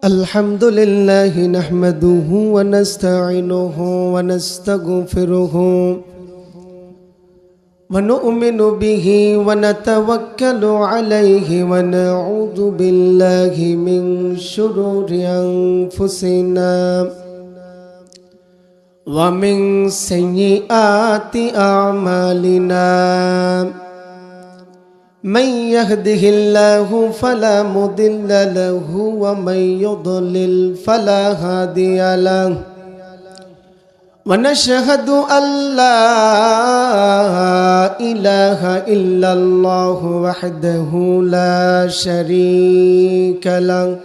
الحمد لله نحمده ونستعينه ونستغفره ونؤمن به ونتوكل عليه ونعوذ بالله من شرور أنفسنا ومن سيئات أعمالنا من يهده الله فلا مضل له ومن يضلل فلا هادي له ونشهد أن لا إله إلا الله وحده لا شريك له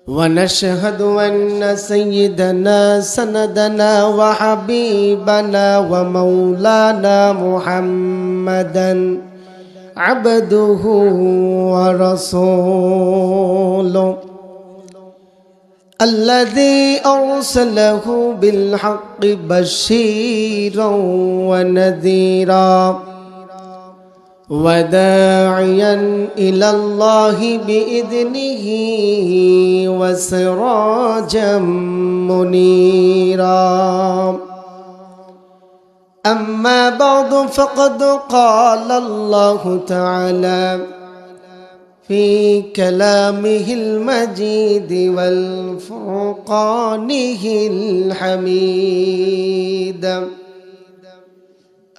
ونشهد أن سيدنا سندنا وحبيبنا ومولانا محمدا عبده ورسوله الذي أرسله بالحق بشيرا ونذيرا وداعيا إلى الله بإذنه وسراجا منيرا أما بعد فقد قال الله تعالى في كلامه المجيد والفرقانه الحميد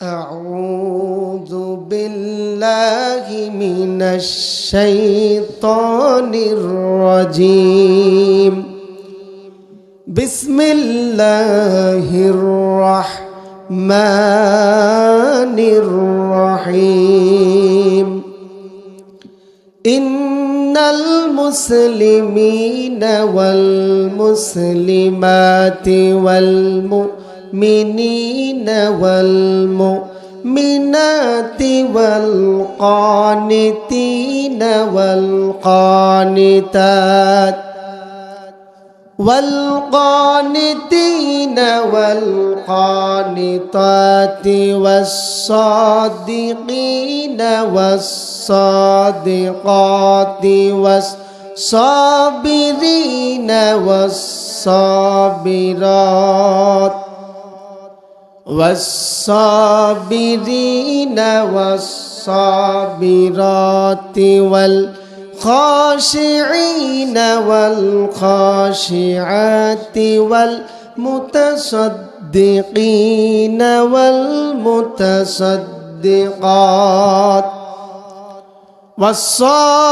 أعوذ بالله من الشيطان الرجيم بسم الله الرحمن الرحيم إن المسلمين والمسلمات والمؤمنين والمؤمنات والقانتين والقانتات والقانتين والقانتات والصادقين والصادقات والصابرين والصابرات والصابرين والصابرات والخاشعين والخاشعات والمتصدقين والمتصدقات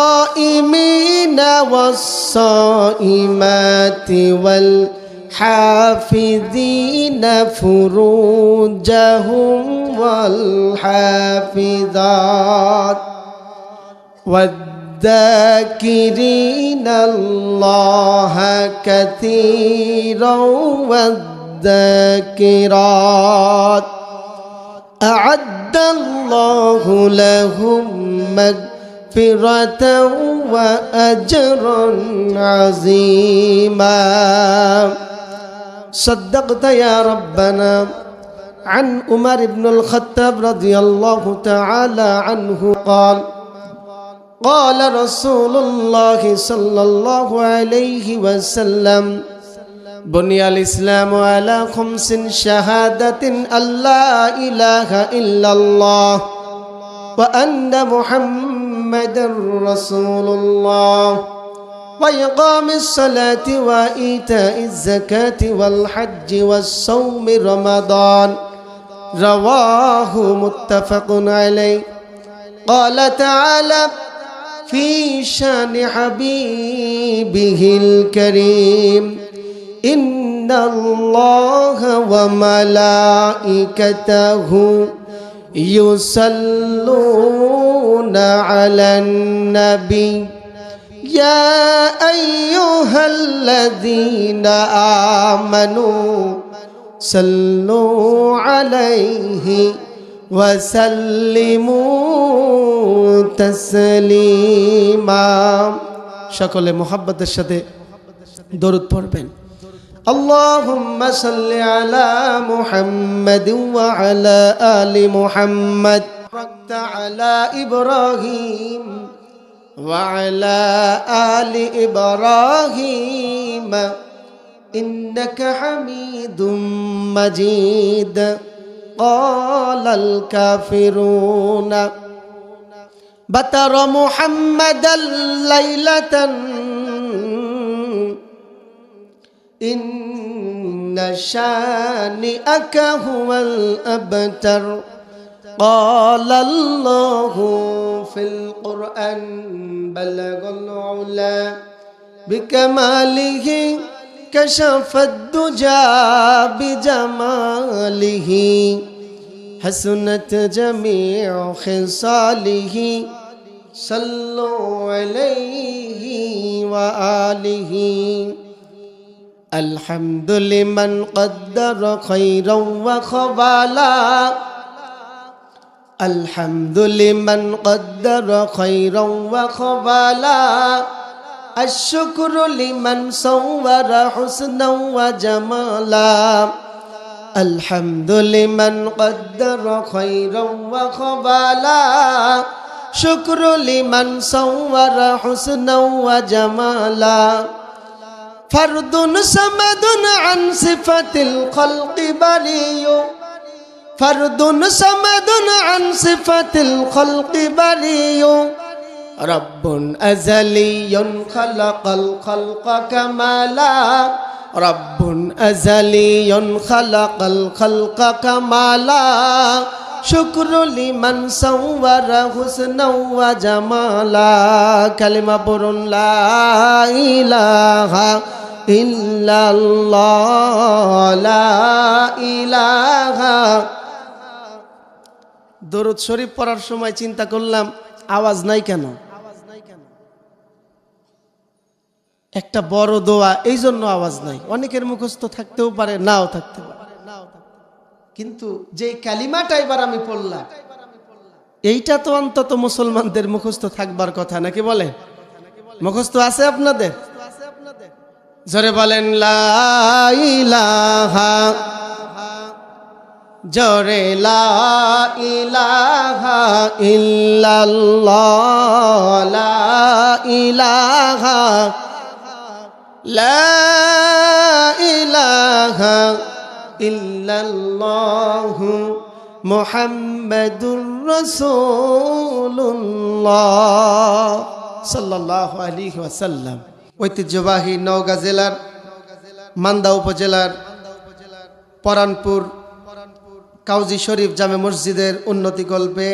والصائمين والصائمات والحافظين فروجهم والحافظات والذاكرين الله كثيرا والذاكرات أعد الله لهم مغفرة وأجرا عظيما صدقت يا ربنا. عن عمر بن الخطاب رضي الله تعالى عنه قال قال رسول الله صلى الله عليه وسلم بني الإسلام على خمس شهادة أن لا إله إلا الله وأن محمدا رسول الله وإقام الصلاة وإيتاء الزكاة والحج والصوم رمضان رواه متفق عليه. قال تعالى في شان حبيبه الكريم إن الله وملائكته يصلون على النبي يا أيها الذين آمنوا صلوا عليه وسلموا تسليما সকলে মুহাব্বতের সাথে দরুদ পড়বেন। اللهم صل على محمد وعلى آل محمد باركت على إبراهيم وعلى آل إبراهيم إنك حميد مجيد قال الكافرون بتر محمدا ليلة إن شانئك هو الأبتر قال الله في القرآن بلغ العلا بكماله كشف الدجى بجماله حسنت جميع خصاله صلوا عليه وآله الحمد لمن قدر خيرا وخبالا الحمد لمن قدر خيرا وخبالا الشكر لمن صور حسنا وجمالا الحمد لمن قدر خيرا وخبالا شكر لمن صور حسنا وجمالا فرد صمد عن صفة الخلق بريء فرد صمد عن صفة الخلق بريء رب أزلي خلق الخلق كمالا رب أزلي خلق الخلق كمالا شكر لمن صور حسنا وجمالا كلمة بر لا إله إلا الله لا إله দরুদ শরীফ পড়ার সময় চিন্তা করলাম আওয়াজ নাই কেন একটা বড় দোয়া এই জন্য আওয়াজ নাই অনেকের মুখস্থ থাকতেও পারে নাও থাকতে পারে কিন্তু যে কালিমাটা এবার আমি পড়লাম এইটা তো অন্তত মুসলমানদের মুখস্থ থাকবার কথা নাকি বলে মুখস্থ আছে আপনাদের জোরে বলেন লা ইলাহা জোরে লা ইলাহা ইল্লাল্লাহ লা ইলাহা লা ইলাহা ইল্লাল্লাহু মুহাম্মাদুর রাসূলুল্লাহ সাল্লাল্লাহু আলাইহি ওয়াসাল্লাম। ঐতিহ্যবাহী নওগাঁ জেলার মান্দা উপজেলার পরানপুর কাউজি শরীফ জামে মসজিদের উন্নতিকল্পে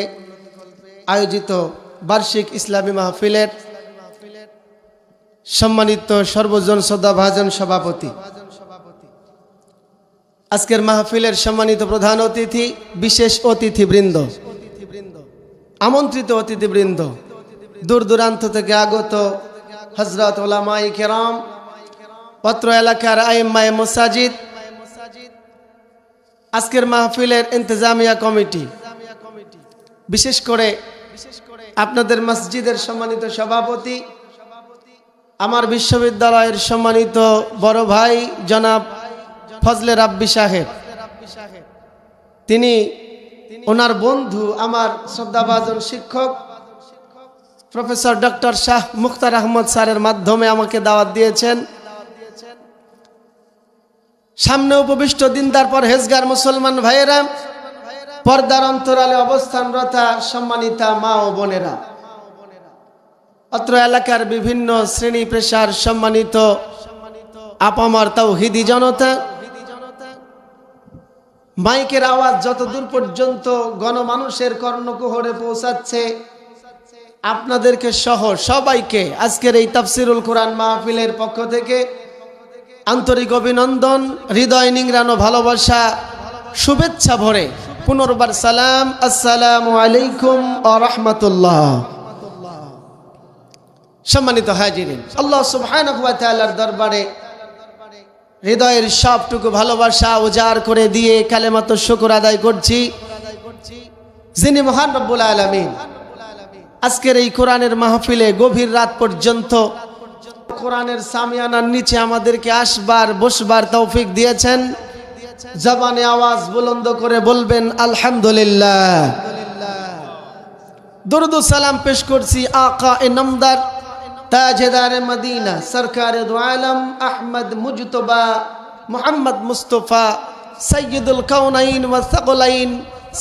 আয়োজিত বার্ষিক ইসলামী মাহফিলের সম্মানিত সর্বজন শ্রদ্ধাভাজন সভাপতি, আজকের মাহফিলের সম্মানিত প্রধান অতিথি, বিশেষ অতিথিবৃন্দ, আমন্ত্রিত অতিথিবৃন্দ, দূর দূরান্ত থেকে আগত হযরত উলামায়ে কেরাম, পত্র এলাকার আইম্মায়ে মাসাজিদ, আজকের মাহফিলের ইন্তেজামিয়া কমিটি, বিশেষ করে আপনাদের মসজিদের সম্মানিত সভাপতি, আমার বিশ্ববিদ্যালয়ের সম্মানিত বড় ভাই জনাব ফজলে রাব্বি সাহেব, তিনি ওনার বন্ধু আমার শ্রদ্ধাভাজন শিক্ষক প্রফেসর ডক্টর শাহ মুখতার আহমদ স্যারের মাধ্যমে আমাকে দাওয়াত দিয়েছেন। সামনে উপবিষ্ট দিনদার পরহেজগার মুসলমান ভাইয়েরা, পর্দার অন্তরালে অবস্থানরতা সম্মানিতা মা ও বোনেরা, অত্র এলাকার বিভিন্ন শ্রেণী পেশার সম্মানিত আপামর তাওহীদি জনতা, মাইকের আওয়াজ যত দূর পর্যন্ত গণমানুষের কর্ণকুহরে পৌঁছাচ্ছে, আপনাদেরকে সহ সবাইকে আজকের এই তাফসিরুল কোরআন মাহফিলের পক্ষ থেকে আন্তরিক অভিনন্দন, হৃদয় নিংড়ানো ভালোবাসা, শুভেচ্ছা ভরে পুনর্বার সালাম, আসসালামু আলাইকুম ওয়া রাহমাতুল্লাহ। সম্মানিত হাজিরিন, আল্লাহ সুবহানাহু ওয়া তাআলার দরবারে হৃদয়ের সবটুকু ভালোবাসা উজাড় করে দিয়ে কালেমাতুশ শুকর আদায় করছি, যিনি মহান রব্বুল আলামিন আজকের এই কোরআনের মাহফিলে গভীর রাত পর্যন্ত কোরআনের সামিয়ানার নিচে আমাদেরকে আসবার বসবার তৌফিক দিয়েছেন। জবানে আওয়াজ বুলন্দ করে বলবেন আলহামদুলিল্লাহ। দরুদ ও সালাম পেশ করছি আকা এ নামদার তাজেদার মদিনা সরকারে দো আলম আহমদ মুজতবা মুহাম্মদ মুস্তফা সৈয়দুল কাউনাইন ওয়া সাকলাইন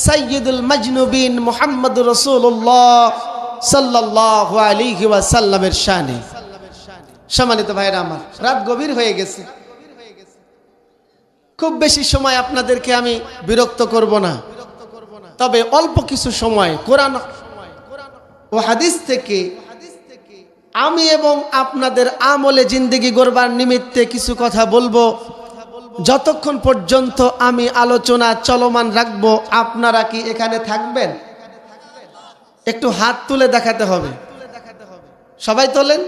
সৈয়দুল মজনুবিন মুহাম্মদ রাসূলুল্লাহ সাল্লাল্লাহু আলাইহি ওয়াসাল্লামের শানে। সম্মানিত ভাইরা আমার, রাত গভীর হয়ে গেছে, খুব বেশি সময় আপনাদেরকে আমি বিরক্ত করব না, তবে অল্প কিছু সময় কোরআন ও হাদিস থেকে আমি এবং আপনাদের আমলে জিন্দেগি গড়বার নিমিত্তে কিছু কথা বলবো। যতক্ষণ পর্যন্ত আমি আলোচনা চলমান রাখবো, আপনারা কি এখানে থাকবেন? একটু হাত তুলে দেখাতে হবে। সবাই তোলেন।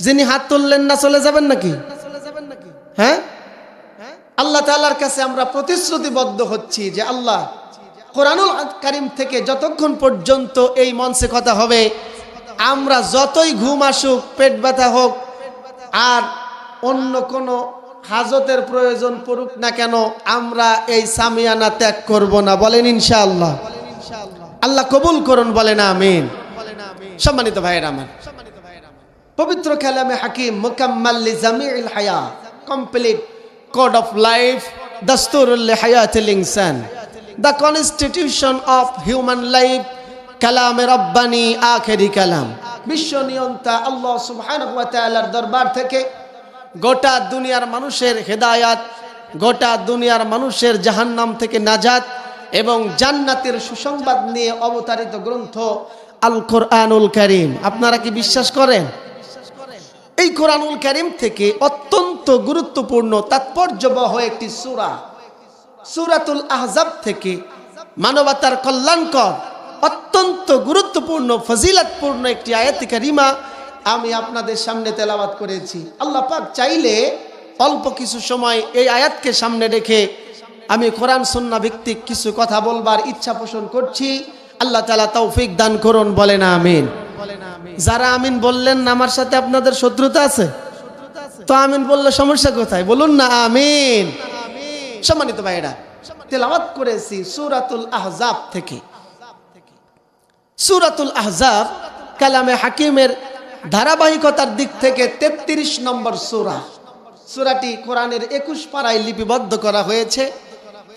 যিনি হাত তুললেন না চলে যাবেন নাকি? হ্যাঁ, আল্লাহ তাআলার কাছে আমরা প্রতিশ্রুতিবদ্ধ হচ্ছি যে আল্লাহ, কোরআনুল কারীম থেকে যতক্ষণ পর্যন্ত এই মঞ্চে কথা হবে, আমরা যতই ঘুম আসুক, পেট ব্যথা হোক, আর অন্য কোনো হাজতের প্রয়োজন পড়ুক না কেন, আমরা এই সামিয়ানা ত্যাগ করব না। বলেন ইনশাআল্লাহ। আল্লাহ কবুল করুন, বলেন আমিন। সম্মানিত ভাইয়েরা আমার, পবিত্র কালামে হাকিম মুকাম্মাল লিজামিল হায়া, কমপ্লিট কোড অফ লাইফ, দাস্তুরুল হায়াতিল ইনসান, the constitution of human life, কালামে রব্বানি আখেরি কালাম, বিশ্ব নিয়ন্তা আল্লাহ সুবহানাহু ওয়া তাআলার দরবার থেকে গোটা দুনিয়ার মানুষের হেদায়াত, গোটা দুনিয়ার মানুষের জাহান্নাম থেকে নাজাত এবং জান্নাতের সুসংবাদ নিয়ে অবতারিত গ্রন্থ আল কোরআনুল কারীম। আপনারা কি বিশ্বাস করেন? এই কোরআনুল কারীম থেকে অত্যন্ত গুরুত্বপূর্ণ তাৎপর্যবহ একটি সূরা, সূরাতুল আহজাব থেকে মানবতার কল্যাণকর অত্যন্ত গুরুত্বপূর্ণ ফজিলতপূর্ণ একটি আয়াত কারিমা আমি আপনাদের সামনে তেলাওয়াত করেছি। আল্লাহ পাক চাইলে অল্প কিছু সময় এই আয়াতকে সামনে রেখে আমি কোরআন সুন্নাহ ভিত্তিক কিছু কথা বলবার ইচ্ছা পোষণ করছি। আল্লাহ তাআলা তৌফিক দান করুন, বলেন আমিন। যারা আমিন বললেন না, আমার সাথে আপনাদের শত্রুতা আছে তো আমিন বললে সমস্যা কোথায়? বলুন না আমিন। সম্মানিত ভাইরা, তেলাওয়াত করেছি সূরাতুল আহজাব থেকে। সূরাতুল আহজাব কালামে হাকিমের ধারাবাহিকতার দিক থেকে 33 নম্বর সূরা। সূরাটি কোরআনের 21 পারায় লিপিবদ্ধ করা হয়েছে।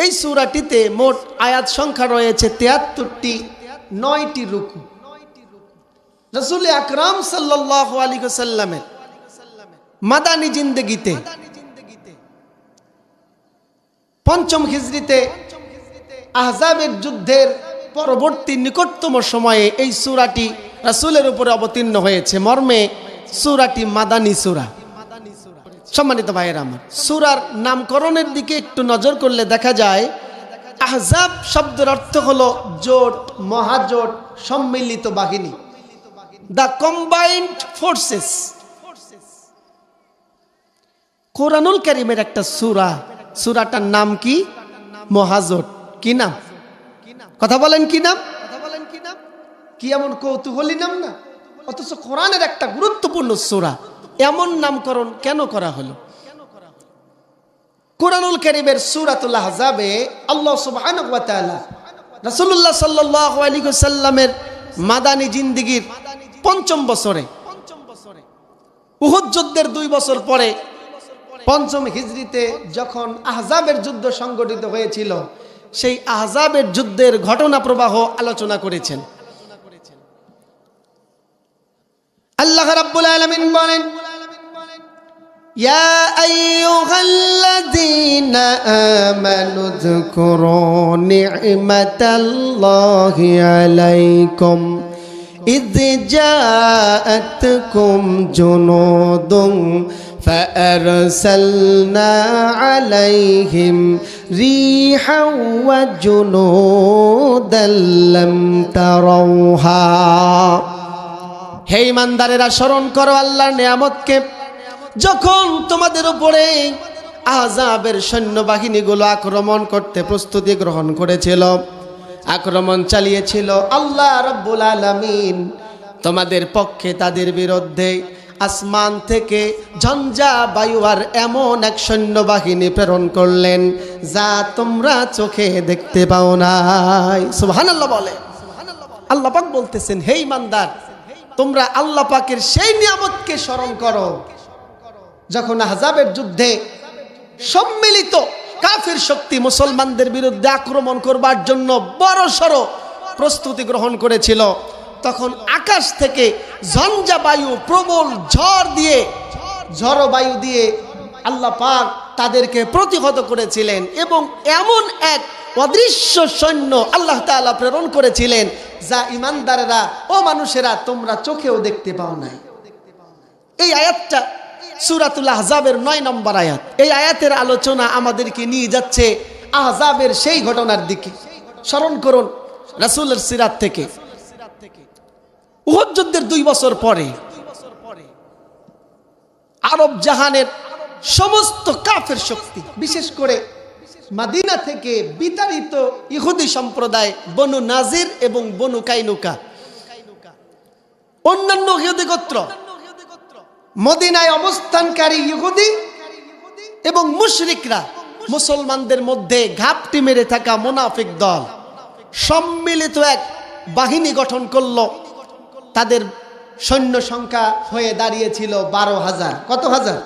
এই সূরাটিতে মোট আয়াত সংখ্যা রয়েছে 73টি, 9টি রুকু। রাসূল আকরাম সাল্লাল্লাহু আলাইহি ওয়াসাল্লামের মাদানী জিন্দেগিতে 5ম হিজরিতে আহজাবের যুদ্ধের পরবর্তী নিকটতম সময়ে এই সূরাটি রাসূলের উপরে অবতীর্ণ হয়েছে, মর্মে সূরাটি মাদানী সূরা। সম্মানিত ভাইয়েরা আমার, সূরার নামকরণের দিকে একটু নজর করলে দেখা যায় আহজাব শব্দের অর্থ হলো জোট, মহাজোট, সম্মিলিত বাহিনী, দ্য কম্বাইন্ড ফোর্সেস। কোরআনুল কারীমের একটা সূরা, সূরাটার নাম কি? মহাজোট। কি নাম? কথা বলেন, কি নাম? কি এমন কৌতূহলী নাম না? অথচ কোরআনের একটা গুরুত্বপূর্ণ সূরা, এমন নামকরণ কেন করা হলো? কোরআনুল কারীমের সূরাতুল আহজাবে আল্লাহ সুবহানাহু ওয়া তাআলা রাসূলুল্লাহ সাল্লাল্লাহু আলাইহি ওয়াসাল্লামের মাদানী জিন্দেগীর 5ম বছরে, উহুদ যুদ্ধের 2 বছর পরে 5ম হিজরিতে যখন আহজাবের যুদ্ধ সংগঠিত হয়েছিল, সেই আহজাবের যুদ্ধের ঘটনা প্রবাহ আলোচনা করেছেন। আল্লাহ রাব্বুল আলামিন বলেন, ইয়া আইয়ুহাল্লাযীনা আমানু যকুরু নি'মাতাল্লাহি আলাইকুম ইয জাআতকুম জুনুদুন فأرسلنا عليهم ريحا وجنودا لم تروها। হে ইমানদারেরা, স্মরণ করো আল্লাহর নিয়ামতকে, যখন তোমাদের উপরে আহজাবের সৈন্যবাহিনীগুলো আক্রমণ করতে প্রস্তুতি গ্রহণ করেছিল, আক্রমণ চালিয়েছিল, আল্লাহ রাব্বুল আলামিন তোমাদের পক্ষে তাদের বিরুদ্ধে আসমান থেকে ঝঞ্ঝা বায়ু আর এমন এক সৈন্যবাহিনী প্রেরণ করলেন যা তোমরা চোখে দেখতে পাও নাই। সুবহানাল্লাহ বলে। আল্লাহ পাক বলতেছেন, হে ঈমানদার, তোমরা আল্লাহ পাকের সেই নিয়ামতকে স্মরণ করো যখন আহজাবের যুদ্ধে সম্মিলিত কাফির শক্তি মুসলমানদের বিরুদ্ধে আক্রমণ করবার জন্য বড়সড় প্রস্তুতি গ্রহণ করেছিল। তখন আকাশ থেকে ঝঞ্ঝা বায়ু, প্রবল ঝড় বায়ু দিয়ে আল্লাহ পাক তাদেরকে প্রতিহত করেছিলেন এবং এমন এক অদৃশ্য সৈন্য আল্লাহ তাআলা প্রেরণ করেছিলেন যা ঈমানদারেরা ও মানুষেরা তোমরা চোখেও দেখতে পাও নাই। এই আয়াতটা সূরাতুল আহজাবের 9 নম্বর আয়াত। এই আয়াতের আলোচনা আমাদেরকে নিয়ে যাচ্ছে আহজাবের সেই ঘটনার দিকে। স্মরণ করুন রাসূলের সিরাত থেকে উহুদ যুদ্ধের 2 বছর পরে আরব জাহানের সমস্ত কাফের শক্তি, বিশেষ করে মদিনা থেকে বিতাড়িত ইহুদি সম্প্রদায় বনু নাজির এবং বনু কাইনুকা, অন্যান্য ইহুদি গোত্র, মদিনায় অবস্থানকারী ইহুদি এবং মুশরিকরা, মুসলমানদের মধ্যে ঘাপটি মেরে থাকা মুনাফিক দল সম্মিলিত এক বাহিনী গঠন করল। তাদের সৈন্য সংখ্যা হয়ে দাঁড়িয়েছিল 12,000। কত হাজার?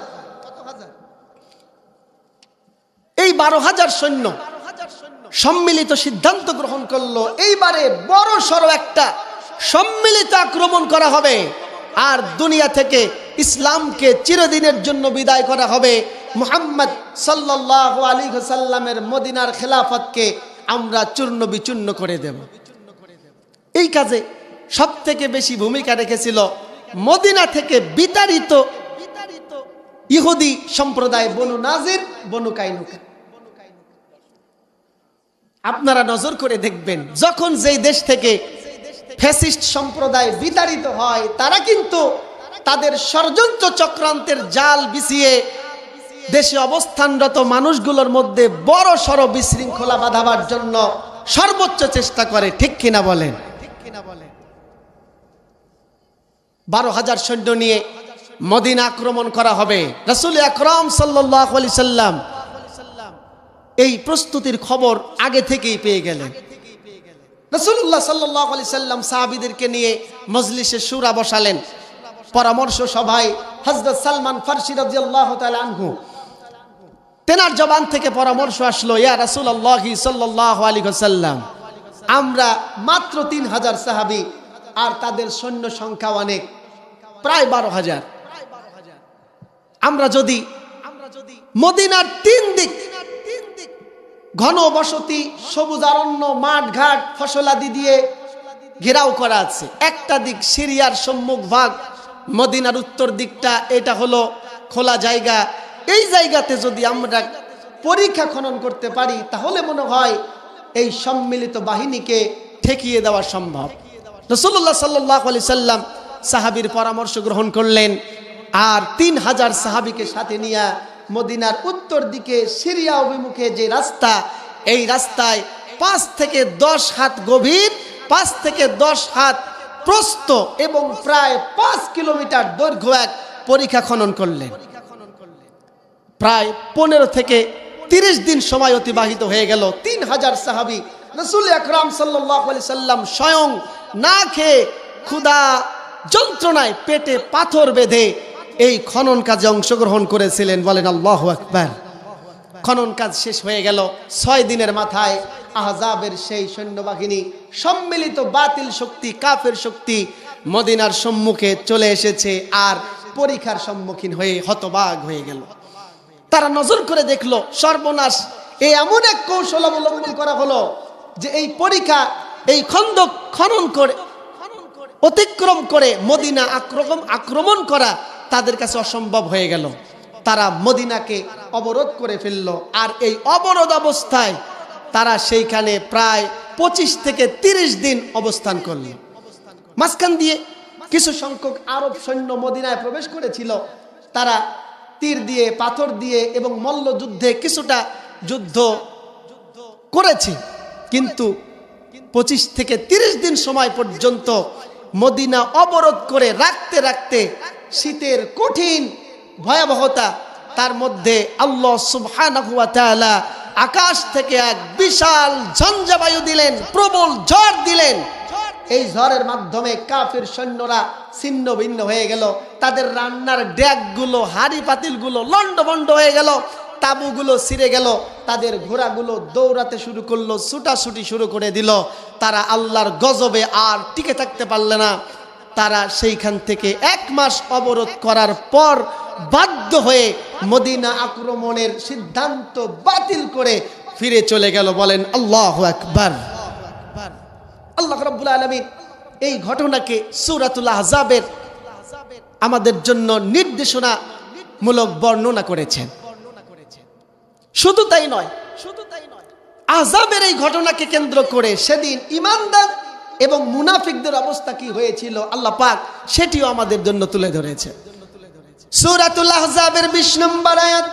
এই 12,000 সৈন্য সম্মিলিত সিদ্ধান্ত গ্রহণ করলো এইবারে বড় সড়ো একটা সম্মিলিত আক্রমণ করা হবে আর দুনিয়া থেকে ইসলামকে চিরদিনের জন্য বিদায় করা হবে। মুহাম্মদ সাল্লাল্লাহু আলাইহি ওয়াসাল্লামের মদিনার খেলাফতকে আমরা চূর্ণ বিচূর্ণ করে দেব। এই কাজে সবথেকে বেশি ভূমিকা রেখেছিল মদিনা থেকে বিতাড়িত ইহুদি সম্প্রদায় বনু নাজির, বনু কাইনুকা। আপনারা নজর করে দেখবেন, যখন যেই দেশ থেকে ফ্যাসিস্ট সম্প্রদায় বিতাড়িত হয় তারা কিন্তু তাদের ষড়যন্ত্র চক্রান্তের জাল বিছিয়ে দেশে অবস্থানরত মানুষগুলোর মধ্যে বড় সড় বিশৃঙ্খলা বাঁধাবার জন্য সর্বোচ্চ চেষ্টা করে। ঠিক কিনা বলেন? 12,000 সৈন্য নিয়ে মদিনা আক্রমণ করা হবে। রাসূল আকরাম সাল্লাল্লাহু আলাইহি সাল্লাম এই প্রস্তুতির খবর আগে থেকেই পেয়ে গেলেন। রাসূলুল্লাহ সাল্লাল্লাহু আলাইহি সাল্লাম সাহাবীদেরকে নিয়ে মজলিসে শুরা বসালেন। পরামর্শ সভায় হযরত সালমান ফারসি রাদিয়াল্লাহু তাআলা আনহু, তেনার জবান থেকে পরামর্শ আসলো, ইয়া রাসূলুল্লাহ সাল্লাল্লাহু আলাইহি ওয়াসাল্লাম, আমরা মাত্র 3,000 সাহাবী আর তাদের সৈন্য সংখ্যা অনেক, প্রায় 12,000। আমরা যদি মদিনার 3 দিক ঘন বসতি, সবুজ অরণ্য, মাঠ ঘাট, ফসলাদি দিয়ে ঘেরাও করা আছে, একটা দিক সিরিয়ার সম্মুখ ভাগ, মদিনার উত্তর দিকটা এটা হলো খোলা জায়গা। এই জায়গাতে যদি আমরা পরীক্ষা খনন করতে পারি তাহলে মনে হয় এই সম্মিলিত বাহিনীকে ঠেকিয়ে দেওয়া সম্ভব। রাসূলুল্লাহ সাল্লাল্লাহু আলাইহি সাল্লাম সাহাবীর পরামর্শ গ্রহণ করলেন আর 3,000 সাহাবীকে সাথে নিয়ে মদিনার উত্তর দিকে সিরিয়া অভিমুখে যে রাস্তা, এই রাস্তায় 5 থেকে 10 হাত গভীর, 5 থেকে 10 হাত প্রস্থ এবং প্রায় 5 কিলোমিটার দৈর্ঘ্য এক পরীক্ষা খনন করলেন। প্রায় 15 থেকে 30 দিন সময় অতিবাহিত হয়ে গেল। 3,000 সাহাবী রাসূল আকরাম সাল্লাল্লাহু আলাইহি সাল্লাম স্বয়ং না খেয়ে ক্ষুধা যন্ত্রণায় পেটে পাথর বেঁধে এই খনন কাজে অংশগ্রহণ করেছিলেন। বলেন আল্লাহু আকবার। খনন কাজ শেষ হয়ে গেল। 6 দিনের মাথায় আহজাবের সেই সৈন্যবাহিনী, সম্মিলিত বাতিল শক্তি, কাফের শক্তি মদিনার সম্মুখে চলে এসেছে আর পরীক্ষার সম্মুখীন হয়ে হতবাক হয়ে গেল। তারা নজর করে দেখলো সর্বনাশ, এই এমন এক কৌশল অবলম্বন করা হলো যে এই পরীক্ষা, এই খন্দক খনন করে অতিক্রম করে মদিনা আক্রমণ করা তাদের কাছে অসম্ভব হয়ে গেল। তারা মদিনাকে অবরোধ করে ফেললো আর এই অবরোধ অবস্থায় তারা সেইখানে প্রায় 25 থেকে 30 দিন অবস্থান করল। মাঝখান দিয়ে কিছু সংখ্যক আরব সৈন্য মদিনায় প্রবেশ করেছিল। তারা তীর দিয়ে, পাথর দিয়ে এবং মল্লযুদ্ধে কিছুটা যুদ্ধ করেছে, কিন্তু 25 থেকে 30 দিন সময় পর্যন্ত মদিনা অবরোধ করে রাখতে রাখতে শীতের কঠিন ভয়াবহতা, তার মধ্যে আল্লাহ সুবহানাহু ওয়া তাআলা আকাশ থেকে এক বিশাল ঝঞ্ঝা বায়ু দিলেন, প্রবল ঝড় দিলেন এই ঝড়ের মাধ্যমে কাফির সৈন্যরা ছিন্ন ভিন্ন হয়ে গেল, তাদের রান্নার ড্যাগগুলো হাড়ি পাতিলগুলো লন্ডভন্ড হয়ে গেল, তাবুগুলো ছিঁড়ে গেল, তাদের ঘোড়াগুলো দৌড়াতে শুরু করলো, ছুটাছুটি শুরু করে দিল। তারা আল্লাহর গজবে আর টিকে থাকতে পারল না। তারা সেইখান থেকে 1 মাস অবরোধ করার পর বাধ্য হয়ে মদিনা আক্রমণের সিদ্ধান্ত বাতিল করে ফিরে চলে গেল। বলেন আল্লাহু আকবার। আল্লাহ রাব্বুল আলামিন এই ঘটনাকে সূরাতুল আহজাবের আমাদের জন্য নির্দেশনামূলক বর্ণনা করেছেন। শুধু তাই নয়, আহজাবের এই ঘটনাকে কেন্দ্র করে সেদিন ঈমানদার এবং মুনাফিকদের অবস্থা কি হয়েছিল আল্লাহ পাক সেটিও আমাদের জন্য তুলে ধরেছে। সূরাতুল আহজাবের 20 নম্বর আয়াত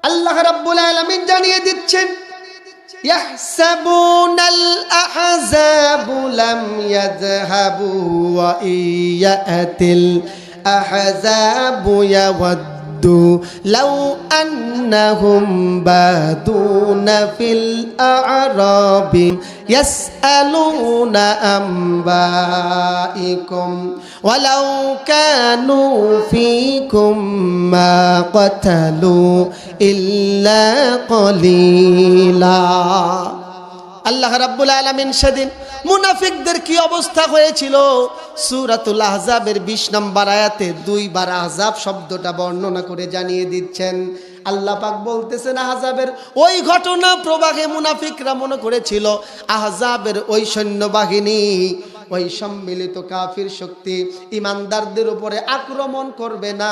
আল্লাহ রাব্বুল আলামিন জানিয়ে দিচ্ছেন, ইয়াহসাবুনাল আহজাবু লাম ইয়াযহাবু ওয়া ইয়াতিল আহজাবু ইয়াওয়াদ্দু লাউ আন্নাহুম বাদুনা ফিল আ'রাবি ইয়াসআলুনা আম্বাইকুম ওয়ালাউ কানু ফীকুম মা ক্বাতালু ইল্লা কলিলা। আল্লাহ রাব্বুল আলামিন সেদিন মুনাফিকদের কি অবস্থা হয়েছিল সূরাতুল আহজাবের 20 নম্বর আয়াতে 2 বার আহজাব শব্দটা বর্ণনা করে জানিয়ে দিচ্ছেন। আল্লাহ পাক বলতেছেন, আহজাবের ওই ঘটনা প্রবাহে মুনাফিকরা মনে করেছিল আহজাবের ওই সৈন্যবাহিনী, ওই সম্মিলিত কাফির শক্তি ইমানদারদের উপরে আক্রমণ করবে না।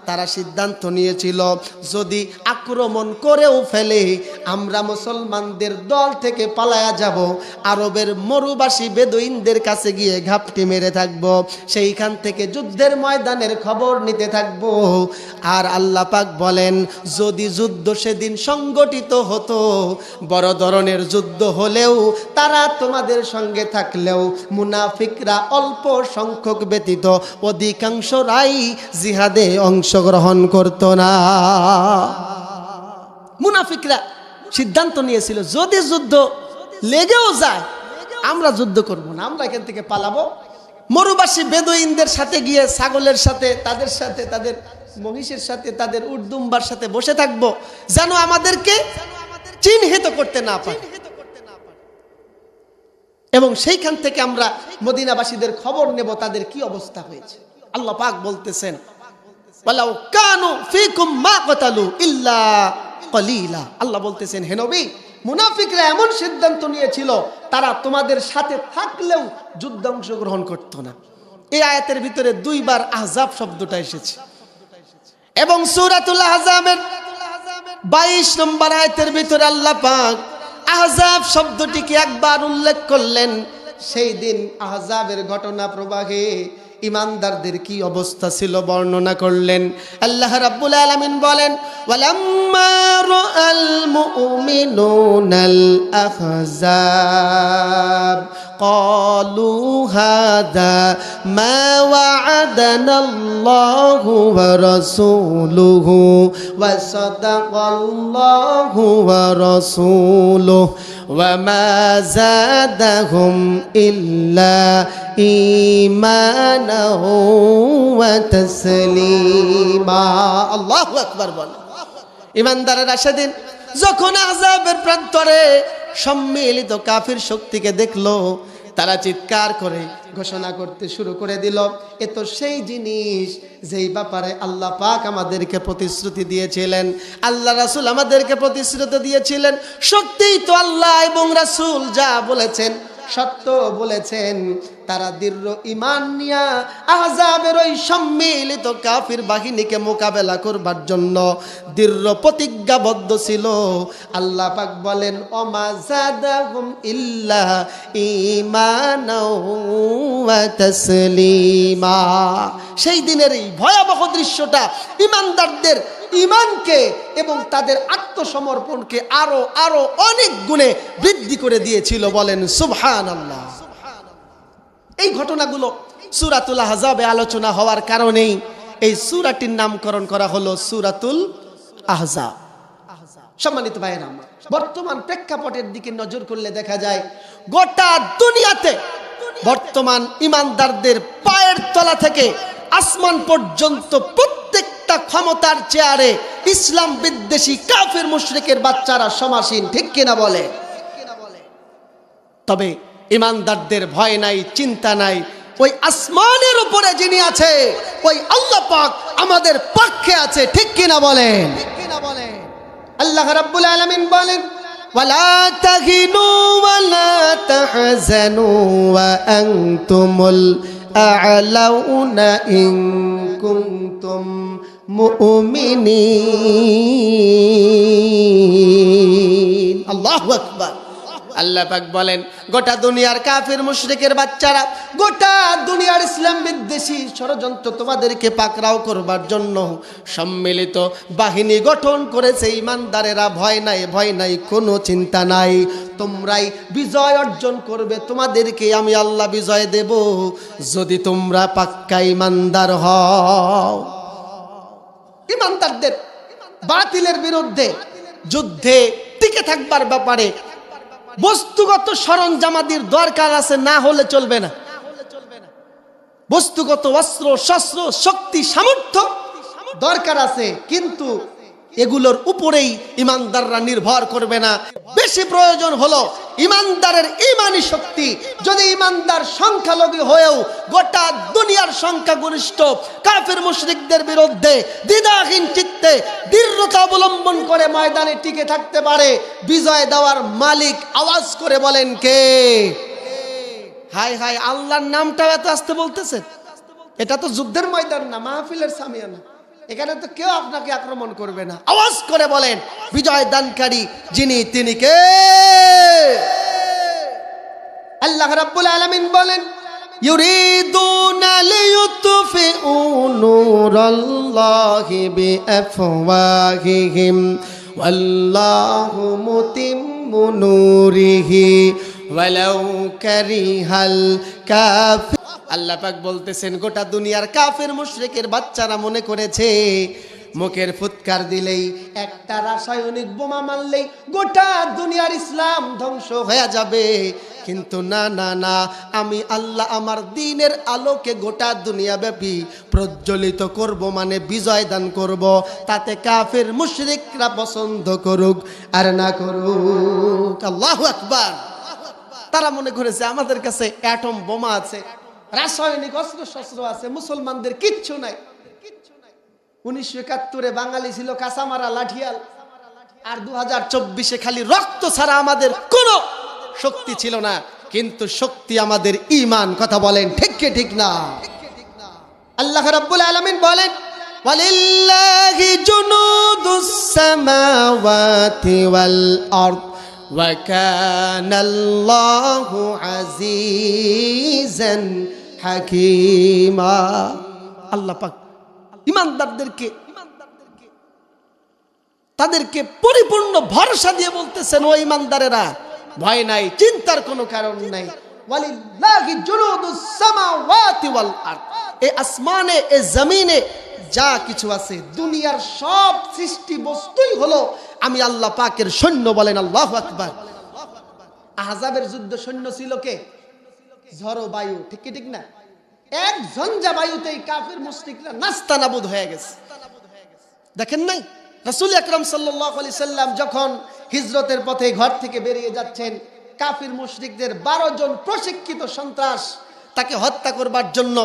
তারা সিদ্ধান্ত নিয়েছিল যদি আক্রমণ করেও ফেলে আমরা মুসলমানদের দল থেকে পালায়া যাব, আরবের মরুবাসী বেদুইনদের কাছে গিয়ে ঘাপটি মেরে থাকব, সেইখান থেকে যুদ্ধের ময়দানের খবর নিতে থাকব। আর আল্লাহ পাক বলেন যদি যুদ্ধ সেদিন সংগঠিত হতো, বড় ধরনের যুদ্ধ হলেও তারা তোমাদের সঙ্গে থাকলেও মুনাফিকরা অল্প সংখ্যক ব্যতীত অধিকাংশরাই জিহাদে অংশগ্রহণ করত না। মুনাফিকরা সিদ্ধান্ত নিয়েছিল যদি যুদ্ধ লেগেও যায় আমরা যুদ্ধ করব না, আমরা এখান থেকে পালাবো, মরুবাসী বেদুইনদের সাথে গিয়ে ছাগলের সাথে তাদের মহিষের সাথে তাদের উটদুম্বার সাথে বসে থাকবো যেন আমাদেরকে চিহ্নিত করতে না পারে, এবং সেইখান থেকে আমরা মদিনাবাসীদের খবর নেব তাদের কি অবস্থা হয়েছে। আল্লাহ পাক বলতেছেন ওয়ালাউ কানু ফীকুম মা ক্বাতালু ইল্লা কলিলা। আল্লাহ বলতেছেন হে নবী, মুনাফিকরা এমন সিদ্ধান্ত নিয়েছিল তারা তোমাদের সাথে থাকলেও যুদ্ধে অংশগ্রহণ করত না। এই আয়াতের ভিতরে 2 বার আহজাব শব্দটা এসেছে এবং সূরাতুল আহজাবের 22 নম্বর আয়াতের ভিতরে আল্লাহ পাক আহজাব শব্দটিকে একবার উল্লেখ করলেন। সেই দিন আহজাবের ঘটনা প্রবাহে ইমানদারদের কি অবস্থা ছিল বর্ণনা করলেন। আল্লাহ রাব্বুল আলামিন বলেন ওয়ালাম্মা রাআল মুমিনুনাল আহজাব ক্বালু হাদা মা ওয়া'আদানাল্লাহু ওয়া রাসূলুহু ওয়া সাদাকাল্লাহু ওয়া রাসূলুহু ওয়া মা যাদাহুম ইল্লা ঈমানাও ওয়া তাসলীমা। আল্লাহু আকবার বলেন। ইমানদারেরা সেদিন যখন আহজাবের প্রান্তরে সম্মিলিত কাফির শক্তিকে দেখলো তারা চিৎকার করে ঘোষণা করতে শুরু করে দিল, এ তো সেই জিনিস যেই ব্যাপারে আল্লাহ পাক আমাদেরকে প্রতিশ্রুতি দিয়েছিলেন, আল্লাহ রাসূল আমাদেরকে প্রতিশ্রুতি দিয়েছিলেন। সত্যিই তো আল্লাহ এবং রাসূল যা বলেছেন সত্য বলেছেন। তারা দৃঢ় ঈমান নিয়ে আহজাবের ওই সম্মিলিত কাফির বাহিনীকে মোকাবেলা করবার জন্য দৃঢ় প্রতিজ্ঞাবদ্ধ ছিল। আল্লাহ পাক বলেন ওমা যাদাহুম ইল্লা ঈমানাও ওয়া তাসলীমা। সেই দিনের এই ভয়াবহ দৃশ্যটা ইমানদারদের ঈমানকে এবং তাদের আত্মসমর্পণকে আরো অনেক গুণে বৃদ্ধি করে দিয়েছিল। বলেন সুবহানাল্লাহ। এই ঘটনাগুলো সূরাতুল আহজাবে আলোচনা হওয়ার কারণেই এই সূরাটির নামকরণ করা হলো সূরাতুল আহজাব। সম্মানিত ভাইয়েরা, বর্তমান প্রেক্ষাপটের দিকে নজর করলে দেখা যায় গোটা দুনিয়াতে বর্তমান ইমানদারদের পায়ের তলা থেকে আসমান পর্যন্ত প্রত্যেকটা ক্ষমতার চেয়ারে ইসলাম বিদ্বেষী কাফের মুশরিকের বাচ্চারা সমাসীন, ঠিক কিনা বলে? তবে ইমানদারদের ভয় নাই, চিন্তা নাই, ওই আসমানের উপরে যিনি আছে ওই আল্লাহ পাক আমাদের পক্ষে আছে, ঠিক কিনা বলেন? আল্লাহ রাব্বুল আলামিন বলেন, ওয়ালা তাহিনু ওয়ালা তাহজানু ওয়া আনতুমুল আ'লাউনা ইন কুনতুম মুমিনিন। আল্লাহু আকবার। আল্লাহ পাক বলেন, গোটা দুনিয়ার কাফির মুশরিকের বাচ্চারা, গোটা দুনিয়ার ইসলাম বিদ্বেষী ষড়যন্ত্র তোমাদেরকে পাকড়াও করবার জন্য সম্মিলিত বাহিনী গঠন করেছে। ইমানদারেরা ভয় নাই, ভয় নাই, কোনো চিন্তা নাই, তোমরাই বিজয় অর্জন করবে, তোমাদেরকে আমি আল্লাহ বিজয় দেব যদি তোমরা পাক্কা ইমানদার হও। ইমানদারদের বাতিলের বিরুদ্ধে যুদ্ধে টিকে থাকবার ব্যাপারে বস্তুগত সরঞ্জামাদির দরকার আছে, না হলে চলবে না। বস্তুগত অস্ত্র শস্ত্র শক্তি সামর্থ্য দরকার আছে, কিন্তু এগুলোর উপরেই ইমানদাররা নির্ভর করবে না। বেশি প্রয়োজন হলো ইমানদারের ঈমানি শক্তি। যদি ইমানদার সংখ্যালঘু হয়েও গোটা দুনিয়ার সংখ্যাগরিষ্ঠ কাফের মুশরিকদের বিরুদ্ধে দ্বিধাহীন চিত্তে দৃঢ়তা অবলম্বন করে ময়দানে টিকে থাকতে পারে, বিজয় দেওয়ার মালিক আওয়াজ করে বলেন কে? হায় হায়, আল্লাহর নামটা এত আসতে বলতেছেন। এটা তো যুদ্ধের ময়দান না, মাহফিলের সামিয়ানা। এখানে তো কেউ আপনাকে আক্রমণ করবে না। আওয়াজ করে বলেন, বিজয় দানকারী যিনি, তিনি কে? আল্লাহ রাব্বুল আলামিন বলেন, ইউরিদুনা লিয়ুতফিউ নূরাল্লাহি বিআফওয়াহিহিম ওয়াল্লাহু মুতিম্মু নূরিহি ওয়ালাউ কারিহাল কাফিরুন। আল্লাহ পাক বলতেছেন, গোটা দুনিয়ার কাফের মুশরিকের বাচ্চারা মনে করেছে মুখের ফুৎকার দিলেই, একটা রাসায়নিক বোমা মারলেই গোটা দুনিয়ার ইসলাম ধ্বংস হয়ে যাবে। কিন্তু না না না, আমি আল্লাহ আমার দ্বীনের আলোকে গোটা দুনিয়াব্যাপী প্রজ্বলিত করব, মানে বিজয় দান করব। তাতে কাফের মুশরিকরা পছন্দ করুক আর না করুক। আল্লাহু আকবার। তারা মনে করেছে আমাদের কাছে অ্যাটম বোমা আছে, রাসায়নিক অস্ত্র শস্ত্র আছে, মুসলমানদের কিচ্ছু নাই। 1971 বাঙালি ছিল কাঁচামারা লাঠিয়াল, আর 2024 খালি রক্ত ছাড়া আমাদের কোনো শক্তি ছিল না। কিন্তু শক্তি আমাদের ঈমান। কথা বলেন ঠিক কি ঠিক না? আল্লাহ রাব্বুল আলামিন বলেন, ওয়ালিল্লাহি জুনুদুস সামাওয়াতি ওয়াল আরদ ওয়া কানাল্লাহু আজিজান হাকিমা। আল্লাহ পাক ইমানদারদেরকে তাদেরকে পরিপূর্ণ ভরসা দিয়ে বলতেছেন, ও ইমানদারেরা, ভয় নাই, চিন্তার কোনো কারণ নাই। ওয়ালিল্লাহি জুনুদুস সামাওয়াতি ওয়াল আরদ, এই আসমানে এই জমিনে যা কিছু আছে, দুনিয়ার সব সৃষ্টি বস্তুই হলো আমি আল্লাহ পাকের সৈন্য। বলেন আল্লাহু আকবার। আহজাবের যুদ্ধ সৈন্য ছিল কে? ঝড়ো বায়ু, ঠিক কি ঠিক না? এক ঝঞ্ঝা বায়ুতেই কাফের মুশরিকরা নাস্তানাবুদ হয়ে গেছে। দেখেন নাই, রাসূল আকরাম সাল্লাল্লাহু আলাইহি সাল্লাম যখন হিজরতের পথে ঘর থেকে বেরিয়ে যাচ্ছেন, কাফির মুশরিকদের 12 জন প্রশিক্ষিত সন্ত্রাস তাকে হত্যা করবার জন্য,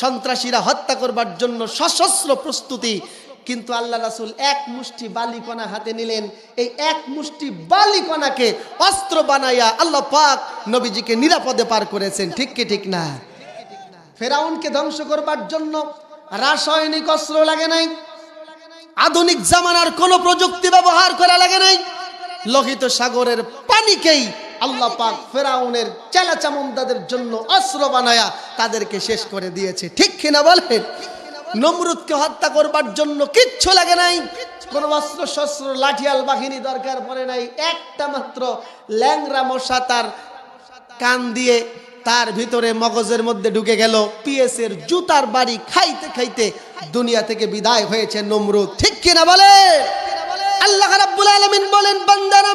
সন্ত্রাসীরা হত্যা করবার জন্য সশস্ত্র প্রস্তুতি। কিন্তু আল্লাহ রাসূল এক মুষ্টি বালিকণা হাতে নিলেন। এই এক মুষ্টি বালিকণাকে অস্ত্র বানাইয়া আল্লাহ পাক নবীজিকে নিরাপদে পার করেছেন, ঠিক কি ঠিক না? ফেরাউনকে ধ্বংস করবার জন্য রাসায়নিক অস্ত্র লাগে নাই, আধুনিক জামানার কোন প্রযুক্তি ব্যবহার করা লাগে নাই। লোহিত সাগরের পানিকেই আল্লাহ পাক ফেরাউনের চেলা চামুন্দাদের জন্য অস্ত্র বানায়া তাদেরকে শেষ করে দিয়েছে, ঠিক কিনা বলেন? নমরুদকে হত্যা করবার জন্য কিচ্ছু লাগে নাই, কোন অস্ত্র শস্ত্র লাঠিয়াল বাহিনী দরকার পড়ে নাই। একটা মাত্র ল্যাংরা মশা তার কান দিয়ে তার ভিতরে মগজের মধ্যে ঢুকে গেল। পিএসের জুতার বাড়ি খাইতে খাইতে দুনিয়া থেকে বিদায় হয়েছে নমরুদ, ঠিক কিনা বলে? আল্লাহ রাব্বুল আলামিন বলেন, বান্দারা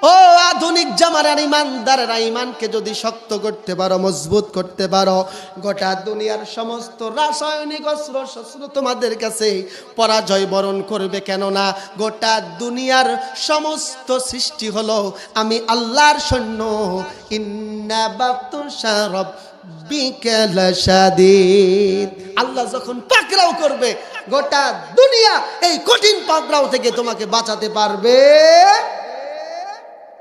ও আধুনিক জামানার ইমানদারেরা, ইমানকে যদি শক্ত করতে পারো, মজবুত করতে পারো, গোটা দুনিয়ার সমস্ত রাসায়নিক অস্ত্র শস্ত্র তোমাদের কাছে পরাজয় বরণ করবে। কেননা গোটা দুনিয়ার সমস্ত সৃষ্টি হলো আমি আল্লাহর সৈন্য। ইন্না বাতুশা রাব্বিকা লাশাদীদ। আল্লাহ যখন পাকড়াও করবে, গোটা দুনিয়া এই কঠিন পাকড়াও থেকে তোমাকে বাঁচাতে পারবে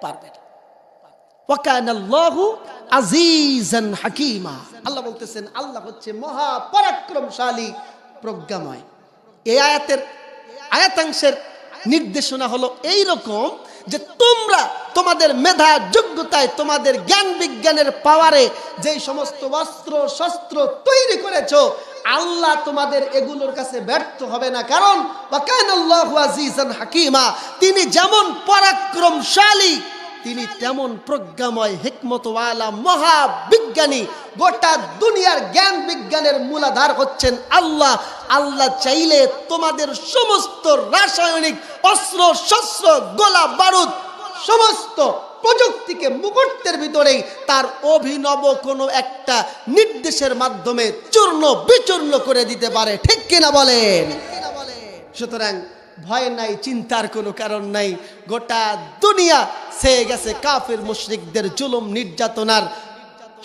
পারবে না। ওয়া কানাল্লাহু আজিজান হাকীমা। আল্লাহ বলতেছেন আল্লাহ হচ্ছে মহা পরাক্রমশালী, প্রজ্ঞাময়। এই আয়াতাংশের নির্দেশনা হলো এই রকম যে তোমরা তোমাদের মেধা যোগ্যতায়, তোমাদের জ্ঞান বিজ্ঞানের পাওয়ারে যেই সমস্ত অস্ত্র শস্ত্র তৈরি করেছো, আল্লাহ তোমাদের এগুলোর কাছে ব্যর্থ হবে না। কারণ ওয়া কানাল্লাহু আজিজান হাকীমা, তিনি যেমন পরাক্রমশালী, তিনি তেমন প্রজ্ঞাময়, হিকমতওয়ালা মহাবিজ্ঞানী। গোটা দুনিয়ার জ্ঞান বিজ্ঞানের মূলাধার হচ্ছেন আল্লাহ। আল্লাহ চাইলে তোমাদের সমস্ত রাসায়নিক অস্ত্র শস্ত্র গোলা বারুদ সমস্ত প্রযুক্তিকে মুহূর্তের ভিতরেই তার অভিনব কোনো একটা নির্দেশের মাধ্যমে চূর্ণ বিচূর্ণ করে দিতে পারে। ঠিক কিনা বলেন? সুতরাং ভয় নাই, চিন্তার কোনো কারণ নাই। গোটা দুনিয়া ছেয়ে গেছে কাফির মুশরিকদের জুলুম নির্যাতনার,